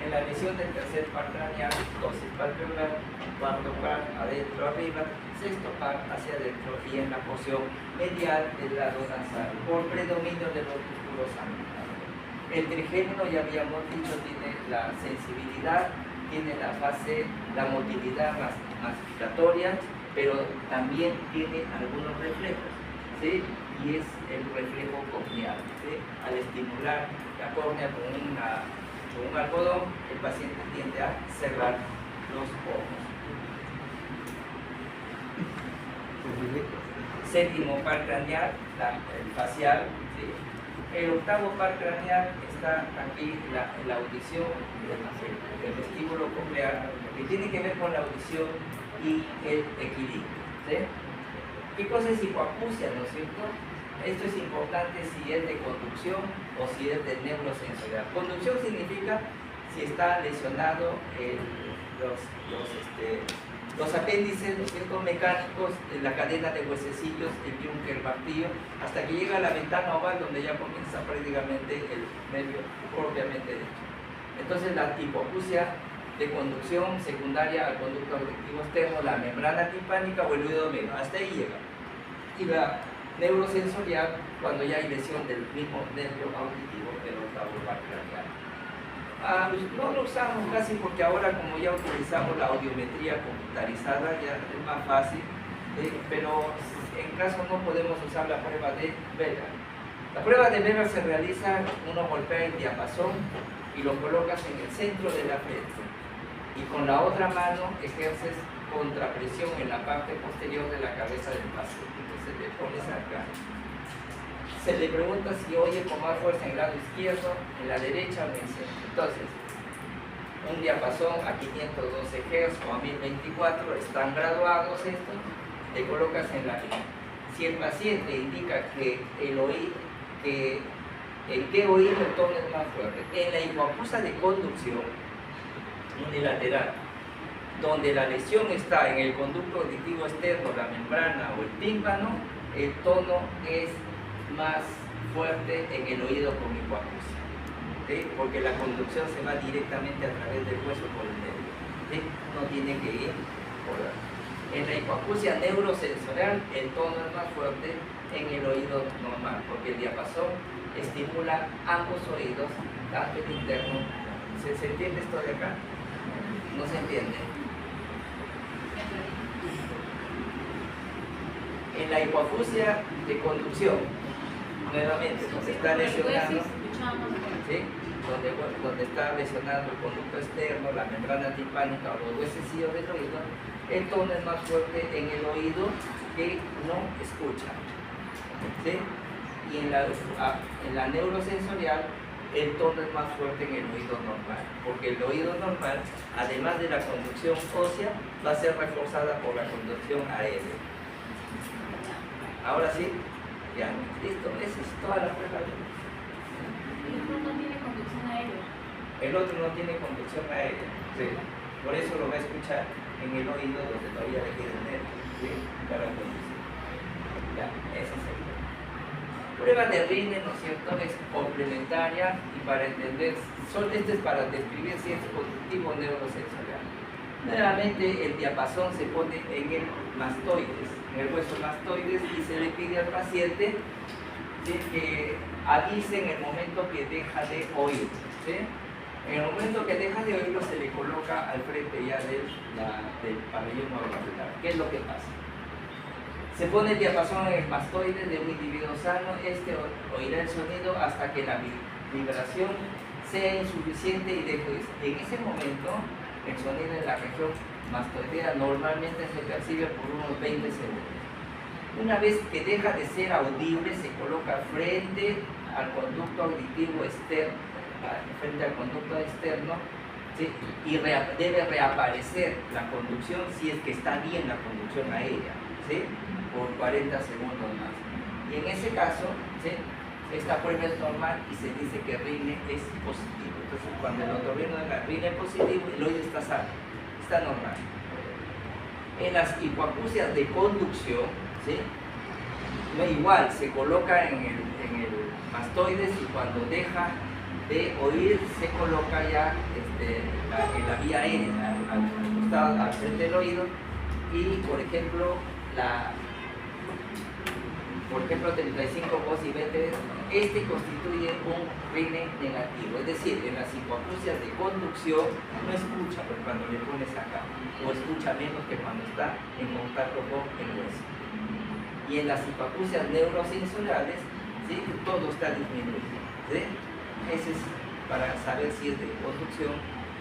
en la lesión del tercer par craneal, ptosis palpebral, cuarto par adentro, arriba, sexto par hacia adentro y en la porción medial del lado nasal, por predominio de los músculos angulares. El trigémino, ya habíamos dicho, tiene la sensibilidad, tiene la motilidad mastificatoria, pero también tiene algunos reflejos, ¿sí? Y es el reflejo coclear, ¿sí? Al estimular la córnea con un algodón, el paciente tiende a cerrar los ojos. Séptimo par craneal, el facial, ¿sí? El octavo par craneal está aquí, la audición, el vestíbulo coclear, que tiene que ver con la audición y el equilibrio, ¿sí? ¿Qué cosa es hipoacusia, no es cierto? Esto es importante si es de conducción o si es de neurosensorial. Conducción significa si está lesionado los apéndices, los circuitos mecánicos, la cadena de huesecillos, el yunque, el martillo, hasta que llega a la ventana oval donde ya comienza prácticamente el nervio propiamente dicho. Entonces la hipoacusia de conducción secundaria al conducto auditivo externo, la membrana timpánica o el oído medio, hasta ahí llega. Y la neurosensorial cuando ya hay lesión del mismo nervio auditivo del octavo par craneal. No lo usamos casi porque ahora como ya utilizamos la audiometría computarizada ya es más fácil, pero en caso no podemos usar la prueba de Weber. La prueba de Weber se realiza, uno golpea el diapasón y lo colocas en el centro de la frente y con la otra mano ejerces contrapresión en la parte posterior de la cabeza del paciente. Entonces le pones acá. Se le pregunta si oye con más fuerza en el lado izquierdo, en la derecha o en el centro. Entonces, un diapasón a 512 Hz o a 1024, están graduados estos, le colocas en la frente. Si el paciente indica que en qué oído el tono es más fuerte, en la hipoacusia de conducción unilateral, donde la lesión está en el conducto auditivo externo, la membrana o el tímpano, el tono es más fuerte en el oído con hipoacusia, ¿sí? Porque la conducción se va directamente a través del hueso por el medio, ¿sí? No tiene que ir por ahí. En la hipoacusia neurosensorial el tono es más fuerte en el oído normal, porque el diapasón estimula ambos oídos, tanto el interno. ¿Se entiende esto de acá? ¿No se entiende? En la hipoacusia de conducción, nuevamente, donde está lesionado, ¿sí? donde está lesionado el conducto externo, la membrana timpánica o los huesecillos del oído, el tono es más fuerte en el oído que no escucha, ¿sí? Y en la neurosensorial, el tono es más fuerte en el oído normal, porque el oído normal, además de la conducción ósea, va a ser reforzada por la conducción aérea. Ahora sí, ya, listo, esa es toda la prueba. El otro no tiene conducción aérea. El otro no tiene conducción aérea, sí. Por eso lo va a escuchar en el oído donde todavía le queda el nervio, ¿sí? Para conducir. Ya, ese es el tema. Prueba de Rine, ¿no es cierto?, es complementaria y para entender, este es para describir si es conductivo o neurosensorial. Nuevamente el diapasón se pone en el mastoides, en el hueso mastoides, y se le pide al paciente, ¿sí?, que avise en el momento que deja de oír, ¿sí? En el momento que deja de oírlo se le coloca al frente ya del pabellón auricular. ¿Qué es lo que pasa? Se pone el diapasón en el mastoide de un individuo sano, este oirá el sonido hasta que la vibración sea insuficiente y deje de oír. En ese momento, el sonido en la región mastoidea normalmente se percibe por unos 20 segundos. Una vez que deja de ser audible, se coloca frente al conducto auditivo externo, ¿sí? Y debe reaparecer la conducción si es que está bien la conducción aérea, ¿sí?, por 40 segundos más. Y en ese caso, ¿sí?, esta prueba es normal y se dice que Rine es positivo. Entonces, cuando el otorrino de la Rine es positivo, el oído está sano, está normal. En las hipoacusias de conducción, ¿sí?, no, igual, se coloca en el mastoides y cuando deja de oír se coloca ya en la vía aérea, al costado, al frente del oído, y por ejemplo 35 voz y vete, constituye un Rine negativo, es decir, en las hipoacusias de conducción no escucha, pero cuando le pones acá, o escucha menos que cuando está en contacto con el hueso. Y en las hipoacusias neurosensoriales, ¿sí?, todo está disminuido, ¿sí? Ese es para saber si es de conducción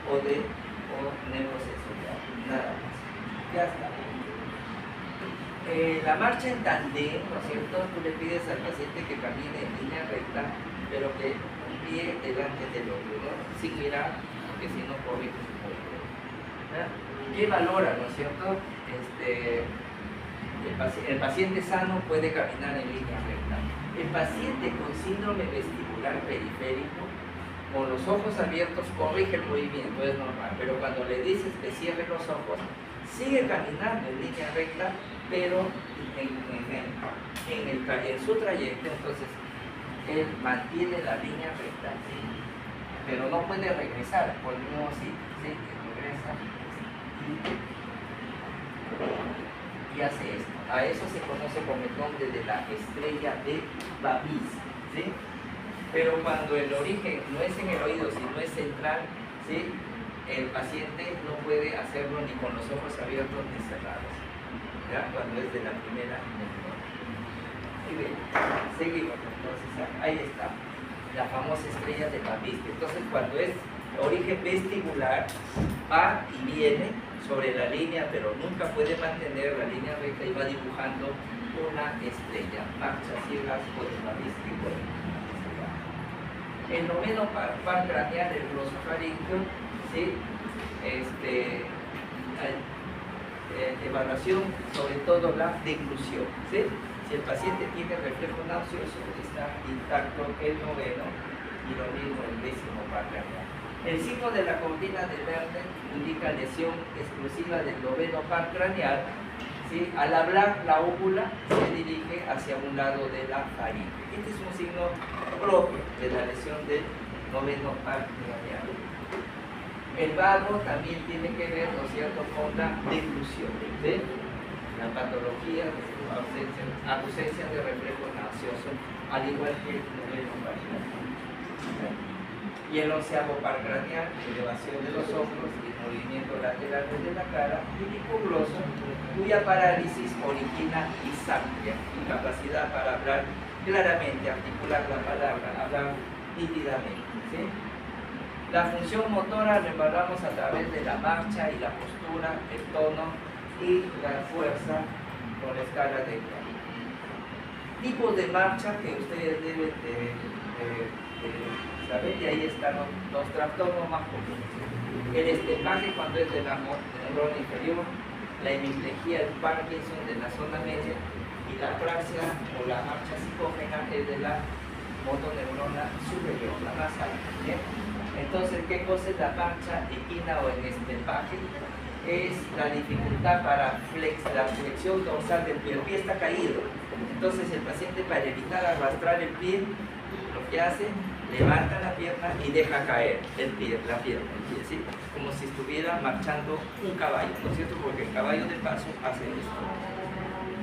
o neurosensorial, nada más. Ya está. La marcha en tandem, ¿no es cierto?, tú le pides al paciente que camine en línea recta, pero que un pie delante del otro, ¿no?, sin mirar, porque si no corrige su movimiento. ¿Qué valora, no es cierto? El paciente sano puede caminar en línea recta. El paciente con síndrome vestibular periférico, con los ojos abiertos, corrige el movimiento, es normal, pero cuando le dices que cierre los ojos, sigue caminando en línea recta, pero en su trayecto, entonces él mantiene la línea recta, ¿sí?, pero no puede regresar por el mismo sitio, ¿sí?, regresa y hace esto. A eso se conoce como el nombre de la estrella de Babis, ¿sí? Pero cuando el origen no es en el oído, sino es central, ¿sí? El paciente no puede hacerlo ni con los ojos abiertos ni cerrados, ¿ya? Cuando es de la primera neumonía. Y bien, seguimos. Entonces, ahí está, la famosa estrella de Babinski. Entonces, cuando es origen vestibular, va y viene sobre la línea, pero nunca puede mantener la línea recta y va dibujando una estrella, marcha ciegas o de Babinski. El noveno par craneal, el glosofaringeo, ¿sí? Evaluación, sobre todo la deglución, ¿sí? Si el paciente tiene reflejo nauseoso, está intacto el noveno y lo mismo el décimo par craneal. El signo de la cortina de Werner indica lesión exclusiva del noveno par craneal, ¿sí? Al hablar, la óvula se dirige hacia un lado de la faringe. Este es un signo propio de la lesión del noveno par craneal. El vago también tiene que ver, ¿no es cierto?, con la deglución, ¿sí? La patología, ausencia de reflejo nauseoso, al igual que el noveno par craneal. Y el onceavo par craneal, elevación de los hombros y movimiento lateral de la cara, y hipogloso, cuya parálisis origina disapnea, incapacidad para hablar claramente, articular la palabra, hablar nítidamente, ¿sí? La función motora la evaluamos a través de la marcha y la postura, el tono y la fuerza con la escala de Gauss. Tipos de marcha que ustedes deben de saber, y ahí están los trastornos más comunes. El estepaje cuando es de la neurona inferior, la hemiplegia, el Parkinson de la zona media, y la apraxia o la marcha psicógena es de la motoneurona superior, la más alta, ¿bien? Entonces, ¿qué cosa es la marcha equina o en estepaje? Es la dificultad para la flexión dorsal del pie. El pie está caído. Entonces, el paciente, para evitar arrastrar el pie, lo que hace, levanta la pierna y deja caer el pie, la pierna, el pie, ¿sí? Como si estuviera marchando un caballo, ¿no es cierto? Porque el caballo de paso hace esto.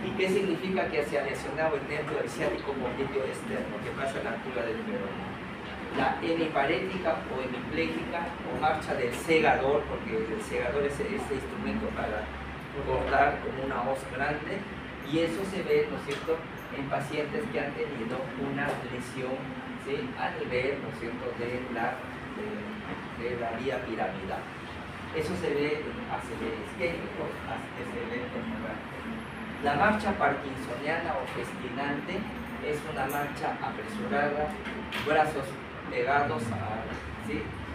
¿Y qué significa que se ha lesionado el nervio ciático popliteo externo, que pasa a la altura del peroné? La hemiparética o hemipléjica o marcha del segador, porque el segador es ese instrumento para cortar como una hoz grande, y eso se ve, ¿no es cierto?, en pacientes que han tenido una lesión, ¿sí?, a nivel, ¿no es cierto?, de la vía piramidal. Eso se ve en ACV isquémico, se ve en la marcha parkinsoniana o festinante. Es una marcha apresurada, brazos pegados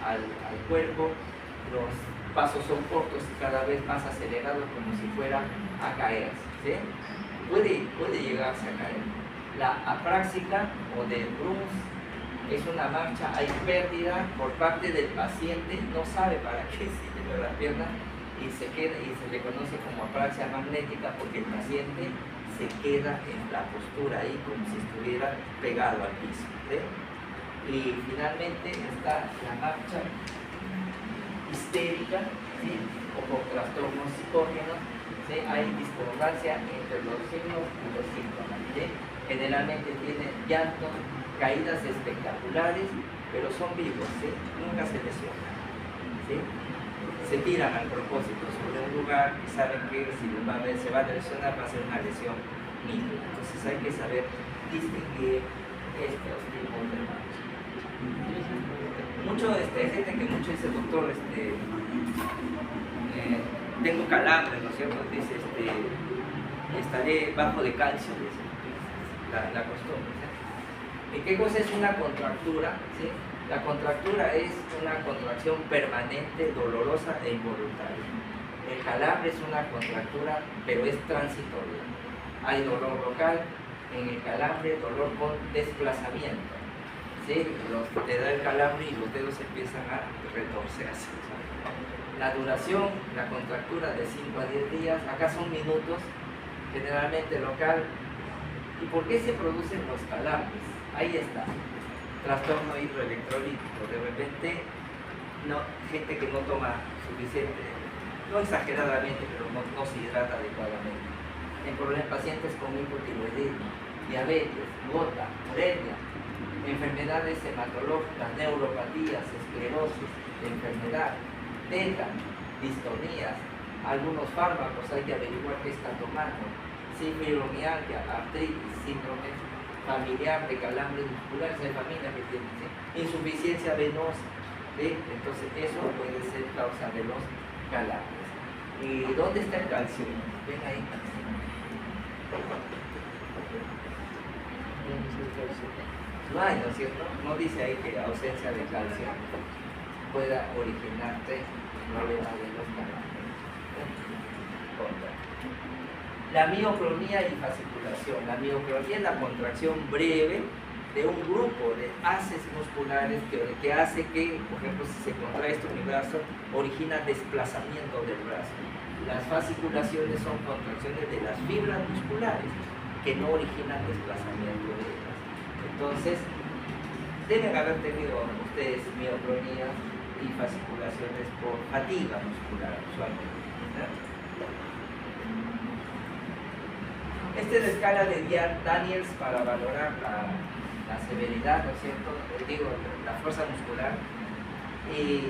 al cuerpo, los pasos son cortos y cada vez más acelerados, como si fuera a caerse, ¿sí? Puede llegarse a caer. La apráxica o de Bruns es una marcha, hay pérdida por parte del paciente, no sabe para qué sirve la pierna y se queda, y se le conoce como apraxia magnética, porque el paciente se queda en la postura ahí como si estuviera pegado al piso, ¿sí? Y finalmente está la marcha histérica, ¿sí?, o con trastornos psicógenos, ¿sí? Hay discordancia entre los signos y los síntomas, ¿sí? Generalmente tienen llantos, caídas espectaculares, pero son vivos, ¿sí? Nunca se lesionan, ¿sí? Se tiran al propósito sobre un lugar y saben que si se va a lesionar va a ser una lesión mínima. Entonces hay que saber distinguir estos tipos de marcha. Hay gente que mucho dice, doctor, tengo calambre, ¿no es cierto? Dice, estaré bajo de calcio, dice, la costumbre, ¿sí? ¿Y qué cosa es una contractura? ¿Sí? La contractura es una contracción permanente, dolorosa e involuntaria. El calambre es una contractura, pero es transitoria. Hay dolor local, en el calambre dolor con desplazamiento. ¿Sí? Te da el calambre y los dedos empiezan a retorcerse. La duración, la contractura de 5 a 10 días, acá son minutos, generalmente local. ¿Y por qué se producen los calambres? Ahí está. Trastorno hidroelectrolítico. De repente, gente que no toma suficiente, no exageradamente, pero no se hidrata adecuadamente. En pacientes con hipotiroidismo, diabetes, gota, uremia, enfermedades hematológicas, neuropatías, esclerosis, enfermedad, TETA, distonías, algunos fármacos, hay que averiguar qué está tomando, fibromialgia, artritis, síndrome familiar de calambres musculares, hay familias que tienen insuficiencia venosa, entonces eso puede ser causa de los calambres. ¿Y dónde está el calcio? Ven ahí. No hay, ¿no es cierto? No dice ahí que la ausencia de calcio pueda originarte problemas de los calambres. La mioclonía y fasciculación. La mioclonía es la contracción breve de un grupo de haces musculares que hace que, por ejemplo, si se contrae esto en mi brazo, origina desplazamiento del brazo. Las fasciculaciones son contracciones de las fibras musculares que no originan desplazamiento de ellas. Entonces, deben haber tenido ustedes mioclonía y fasciculaciones por fatiga muscular usualmente, ¿no? Esta es la escala de Daniels para valorar la severidad, ¿no es cierto? Digo, la fuerza muscular. Y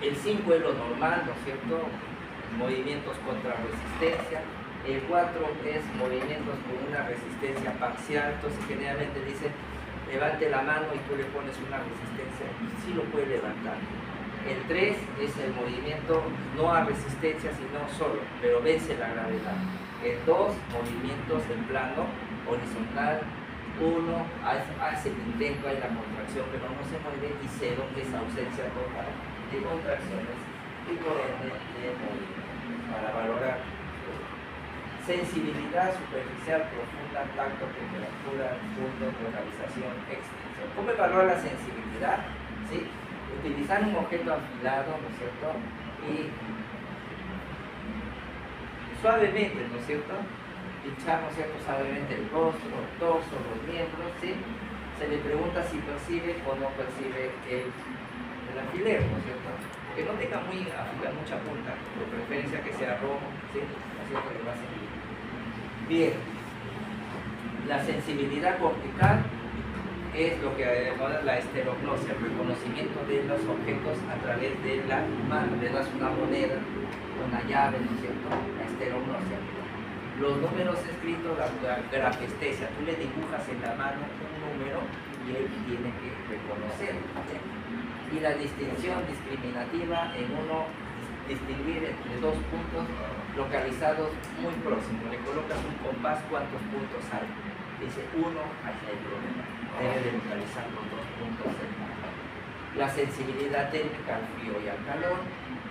el 5 es lo normal, ¿no es cierto? Movimientos contra resistencia. El 4 es movimientos con una resistencia parcial. Entonces generalmente dice, levante la mano y tú le pones una resistencia y sí lo puede levantar. El 3 es el movimiento no a resistencia, sino solo, pero vence la gravedad. El 2, movimientos en plano horizontal. 1, hace el intento, hay la contracción, pero no se mueve. Y 0, es ausencia total de contracciones y por ende de movimiento. Para valorar sensibilidad superficial, profunda, tacto, temperatura, punto, localización, extensión. ¿Cómo evaluar la sensibilidad? ¿Sí? Utilizar un objeto afilado, ¿no es cierto? Y suavemente, ¿no es cierto? Pinchar, ¿no es cierto? Suavemente el rostro, el torso, los miembros, ¿sí? Se le pregunta si percibe o no percibe el alfiler, ¿no es cierto? Que no tenga mucha punta, de preferencia que sea rojo, ¿sí? ¿No es cierto? Que va a servir. Bien, la sensibilidad cortical es lo que llamamos la esterognosia, el reconocimiento de los objetos a través de la mano. Le das una moneda, una llave, ¿no es cierto? La esterognosia. Los números escritos, la grafestesia, tú le dibujas en la mano un número y él tiene que reconocerlo, ¿sí? Y la distinción discriminativa en uno, distinguir entre dos puntos localizados muy próximos. Le colocas un compás, ¿cuántos puntos hay? Dice 1, ahí hay problema. Debe de localizar los dos puntos cercanos. La sensibilidad térmica al frío y al calor,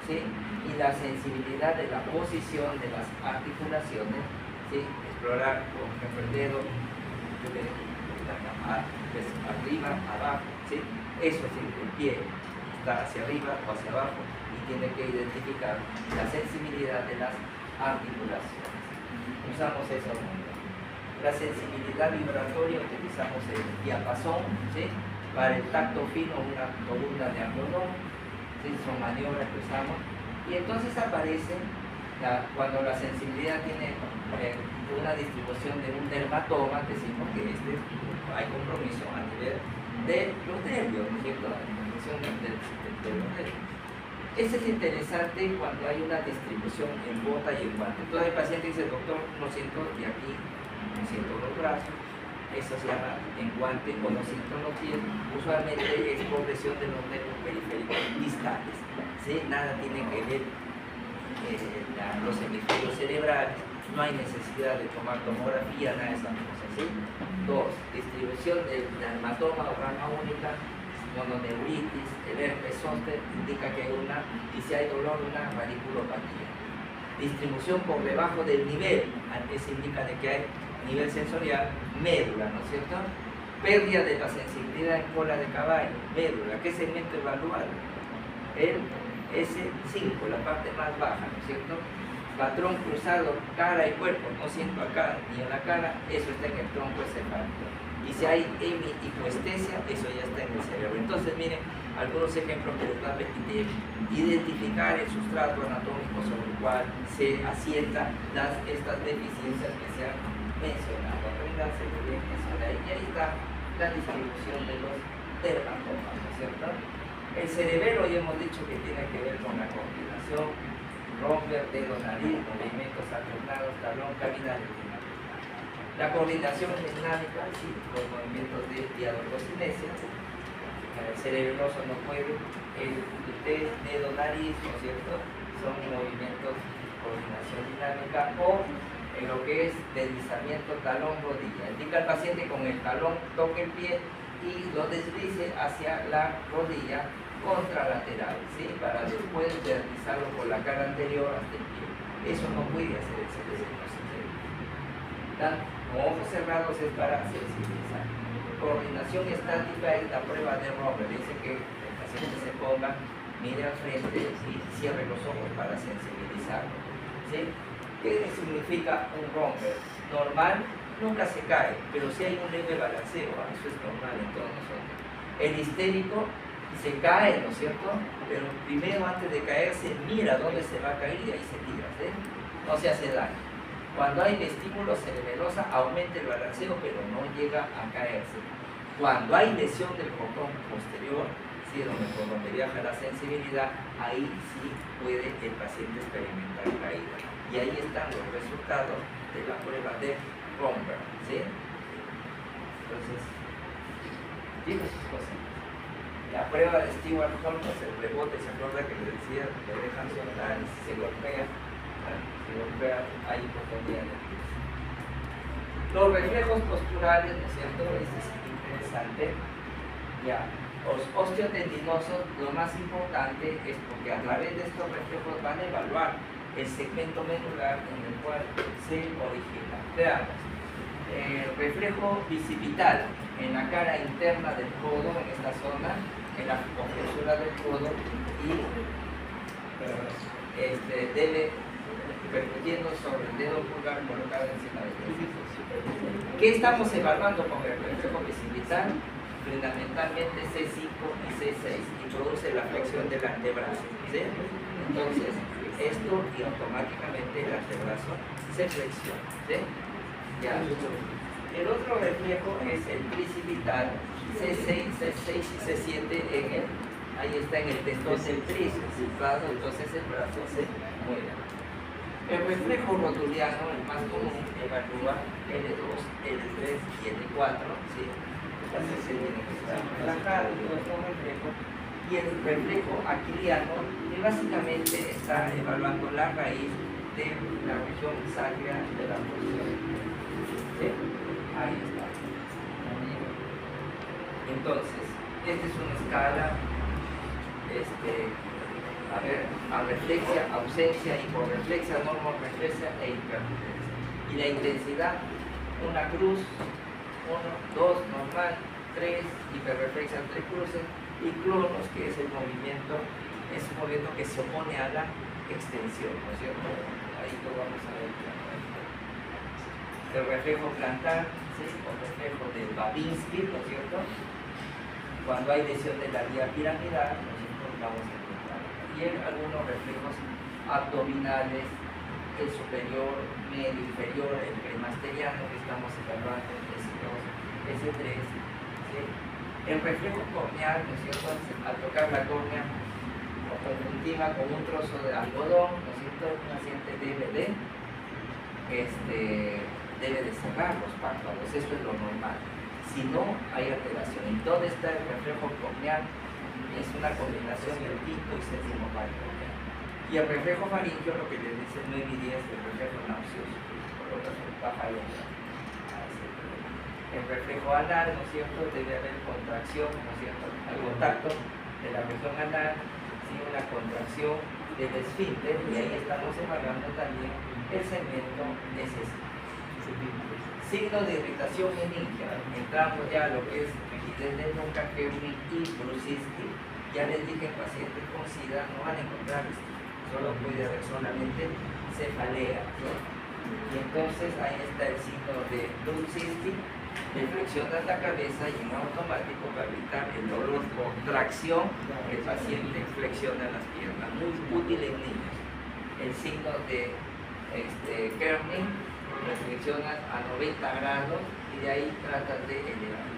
¿sí? Y la sensibilidad de la posición de las articulaciones, ¿sí? Explorar con el dedo, arriba, abajo, ¿sí? Eso sí, el pie está hacia arriba o hacia abajo y tiene que identificar la sensibilidad de las articulaciones. Usamos eso. La sensibilidad vibratoria, utilizamos el diapasón, ¿sí? Para el tacto fino, una columna de algodón, ¿sí? Son maniobras que usamos. Y entonces aparece, cuando la sensibilidad tiene una distribución de un dermatoma, decimos que hay compromiso a nivel de los nervios, ¿no es cierto? La distribución de los nervios. Eso es interesante cuando hay una distribución en bota y en guante. Entonces el paciente dice, doctor, no siento de aquí, no siento los brazos, eso se llama en guante o no siento los pies. Usualmente es progresión de los nervios periféricos distales, ¿sí? Nada tiene que ver los hemisferios cerebrales, no hay necesidad de tomar tomografía, nada de esas cosas, ¿sí? 2, distribución del dermatoma o rama única, mononeuritis, el herpes zóster indica que hay una, y si hay dolor, una radiculopatía. Distribución por debajo del nivel, eso indica de que hay nivel sensorial, médula, ¿no es cierto? Pérdida de la sensibilidad en cola de caballo, médula. ¿Qué segmento evaluar? El S5, la parte más baja, ¿no es cierto? Patrón cruzado, cara y cuerpo, no siento acá ni en la cara, eso está en el tronco encefálico. Y si hay hemihipoestesia, eso ya está en el cerebro. Entonces, miren, algunos ejemplos que les va a permitir identificar el sustrato anatómico sobre el cual se asientan estas deficiencias que se han mencionado. Apréndanse muy bien eso de ahí. Y ahí está la distribución de los dermatomas, ¿no es cierto? El cerebelo ya hemos dicho que tiene que ver con la coordinación, romper, dedo, nariz, movimientos alternados, talón, caminar y final. La coordinación es dinámica, sí, con movimientos de diadococinesia. El cerebeloso no puede, el dedo, nariz, ¿no es cierto? Son movimientos de coordinación dinámica, o en lo que es deslizamiento talón, rodilla. Indica al paciente con el talón toque el pie y lo deslice hacia la rodilla contralateral, ¿sí? Para después deslizarlo por la cara anterior hasta el pie. Eso no puede hacer el cerebroso. Con ojos cerrados es para sensibilizar. Coordinación estática es la prueba de Romer. Dice que el paciente se ponga, mire al frente y cierre los ojos para sensibilizarlo, ¿sí? ¿Qué significa un romper? Normal, nunca se cae, pero si hay un leve balanceo, eso es normal en todos nosotros. El histérico se cae, ¿no es cierto? Pero primero, antes de caerse, mira dónde se va a caer y ahí se tira, ¿sí? No se hace daño. Cuando hay vestíbulo cerebelosa, aumenta el balanceo, pero no llega a caerse. Cuando hay lesión del cordón posterior, ¿sí? Por donde viaja la sensibilidad, ahí sí puede el paciente experimentar caída. Y ahí están los resultados de la prueba de Romberg, ¿sí? Entonces, digo sus cosas. La prueba de Stewart Holmes, el rebote, ¿se acuerda que le decía? Le dejan soltar y se golpea. Hay oportunidad de crisis. Los reflejos posturales, ¿no es cierto? Este es interesante. Ya, los osteotendinosos, lo más importante es porque a través de estos reflejos van a evaluar el segmento medular en el cual se origina. Veamos, el reflejo bicipital en la cara interna del codo, en esta zona, en la compresura del codo, y debe percutiendo sobre el dedo pulgar colocado encima del dedo. ¿Qué estamos evaluando con el reflejo bicipital? Fundamentalmente C5 y C6, y produce la flexión del antebrazo, ¿sí? Entonces, esto y automáticamente el antebrazo se flexiona, ¿sí? Ya. El otro reflejo es el tricipital, C6, C6 y C7 ahí está en el tendón del tríceps, entonces el brazo se mueve. El reflejo rotuliano, el más común, evalúa L2, L3 y L4, ¿sí? Entonces se tiene que estar relajado todo este reflejo. Y el reflejo aquiliano, que básicamente está evaluando la raíz de la región sacra de la posición. ¿Sí? Ahí está. Entonces, esta es una escala, reflexia, ausencia, hiporreflexia, normoreflexia e hiperreflexia. Y la intensidad, una cruz, 1, 2, normal, 3, hiperreflexia, 3 cruces, y cronos, que es un movimiento que se opone a la extensión, ¿no es cierto? Ahí lo vamos a ver. El reflejo plantar, ¿sí? O reflejo de Babinski, ¿no es cierto? Cuando hay lesión de la vía piramidal, ¿no es cierto? Vamos a encontrar. Y algunos reflejos abdominales, el superior, medio, inferior, el premasteriano que estamos evaluando, el S2, S3, ¿sí? El reflejo corneal, ¿no es cierto? Al tocar la córnea o conjuntiva con un trozo de algodón, ¿no es cierto? El paciente debe de cerrar los párpados, esto es lo normal. Si no, hay alteración. ¿Y dónde está el reflejo corneal? Es una combinación del quinto y séptimo par corneal. Y el reflejo faríngeo, lo que les dice 9 y 10, el reflejo nauseoso, por lo tanto, baja y entra. El reflejo anal, ¿no es cierto? Debe haber contracción, ¿no es cierto? Al contacto de la región anal, ¿sí? Una contracción del esfínter, y ahí estamos evaluando también el segmento SS. Signo de irritación meningia, entramos ya a lo que es rigidez de nuca, Kernig y brucistis. Ya les dije, en pacientes con SIDA no van a encontrar esto, solo puede haber solamente cefalea, ¿no? Y entonces ahí está el signo de brucistis. Flexionas la cabeza y en automático, para evitar el dolor por tracción, el paciente flexiona las piernas, muy útil en niños. El signo de Kernig, reflexionas a 90 grados y de ahí tratas de elevar,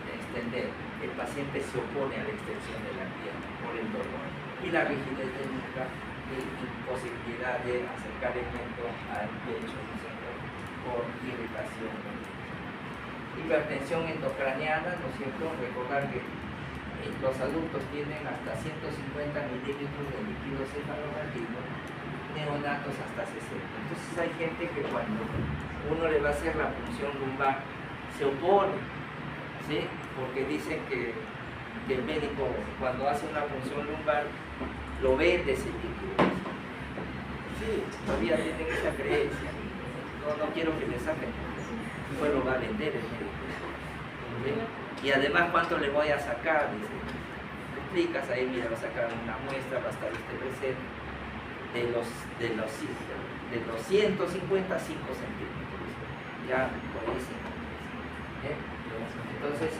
entender, el paciente se opone a la extensión de la pierna por el dolor y la rigidez de nuca y imposibilidad de acercar el miembro al pecho, ¿no es cierto?, por irritación. Hipertensión endocraniana, ¿no es cierto?, recordar que los adultos tienen hasta 150 milímetros de líquido cefalorraquídeo, neonatos hasta 60. Entonces hay gente que cuando uno le va a hacer la punción lumbar se opone, ¿sí?, porque dicen que el médico cuando hace una punción lumbar lo vende ese líquido. Sí, todavía tienen esa creencia. No quiero que le saquen, pues lo va a vender el médico. ¿Sí? Y además, ¿cuánto le voy a sacar? Dice, explicas ahí, mira, va a sacar una muestra, va a estar presente de los 155 centímetros. Ya, buenísimo. Entonces,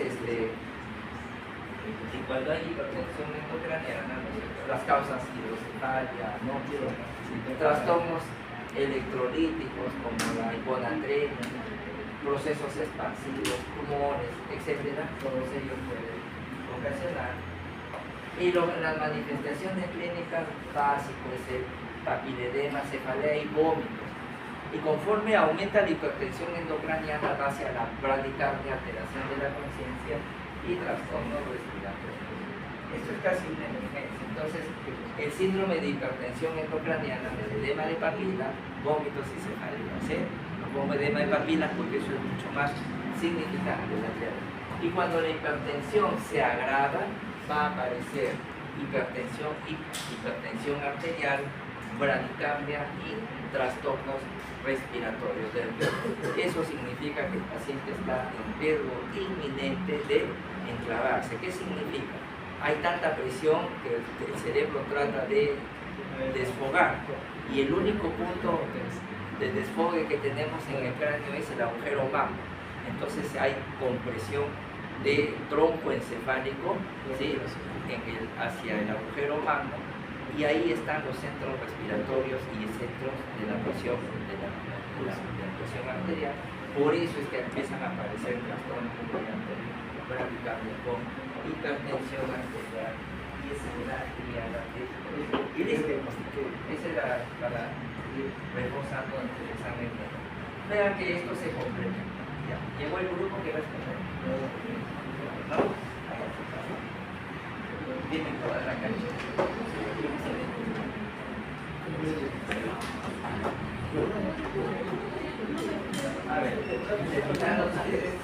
y cuando hay hipertensión endocraniana, las causas hidrocefalia, ¿no?, trastornos electrolíticos como la hiponatremia, procesos expansivos, tumores, etcétera, todos ellos pueden ocasionar. Y las manifestaciones clínicas básicas es el papiledema, cefalea y vómitos. Y conforme aumenta la hipertensión endocraniana va hacia la bradicardia, alteración de la conciencia y trastornos respiratorios. Esto es casi una emergencia. Entonces, el síndrome de hipertensión endocraniana, el edema de papila, vómitos y cefalea. ¿Sí? No pongo edema de papila porque eso es mucho más significante. Y cuando la hipertensión se agrava, va a aparecer hipertensión arterial, bradicardia y trastornos respiratorios del cuerpo. Eso significa que el paciente está en riesgo inminente de enclavarse. ¿Qué significa? Hay tanta presión que el cerebro trata de desfogar y el único punto de desfogue que tenemos en el cráneo es el agujero magno. Entonces hay compresión de tronco encefálico, ¿sí?, hacia el agujero magno, y ahí están los centros respiratorios y centros de la presión arterial. Por eso es que empiezan a aparecer trastornos cardíacos, hipertensión arterial, y esa es la triada. Y listo, esa es para ir reforzando el examen. Vean que esto se complementa. Ya. Llegó el grupo que va a escoger. ¿No? Tienen toda la cancha. A ver, terminaron ustedes.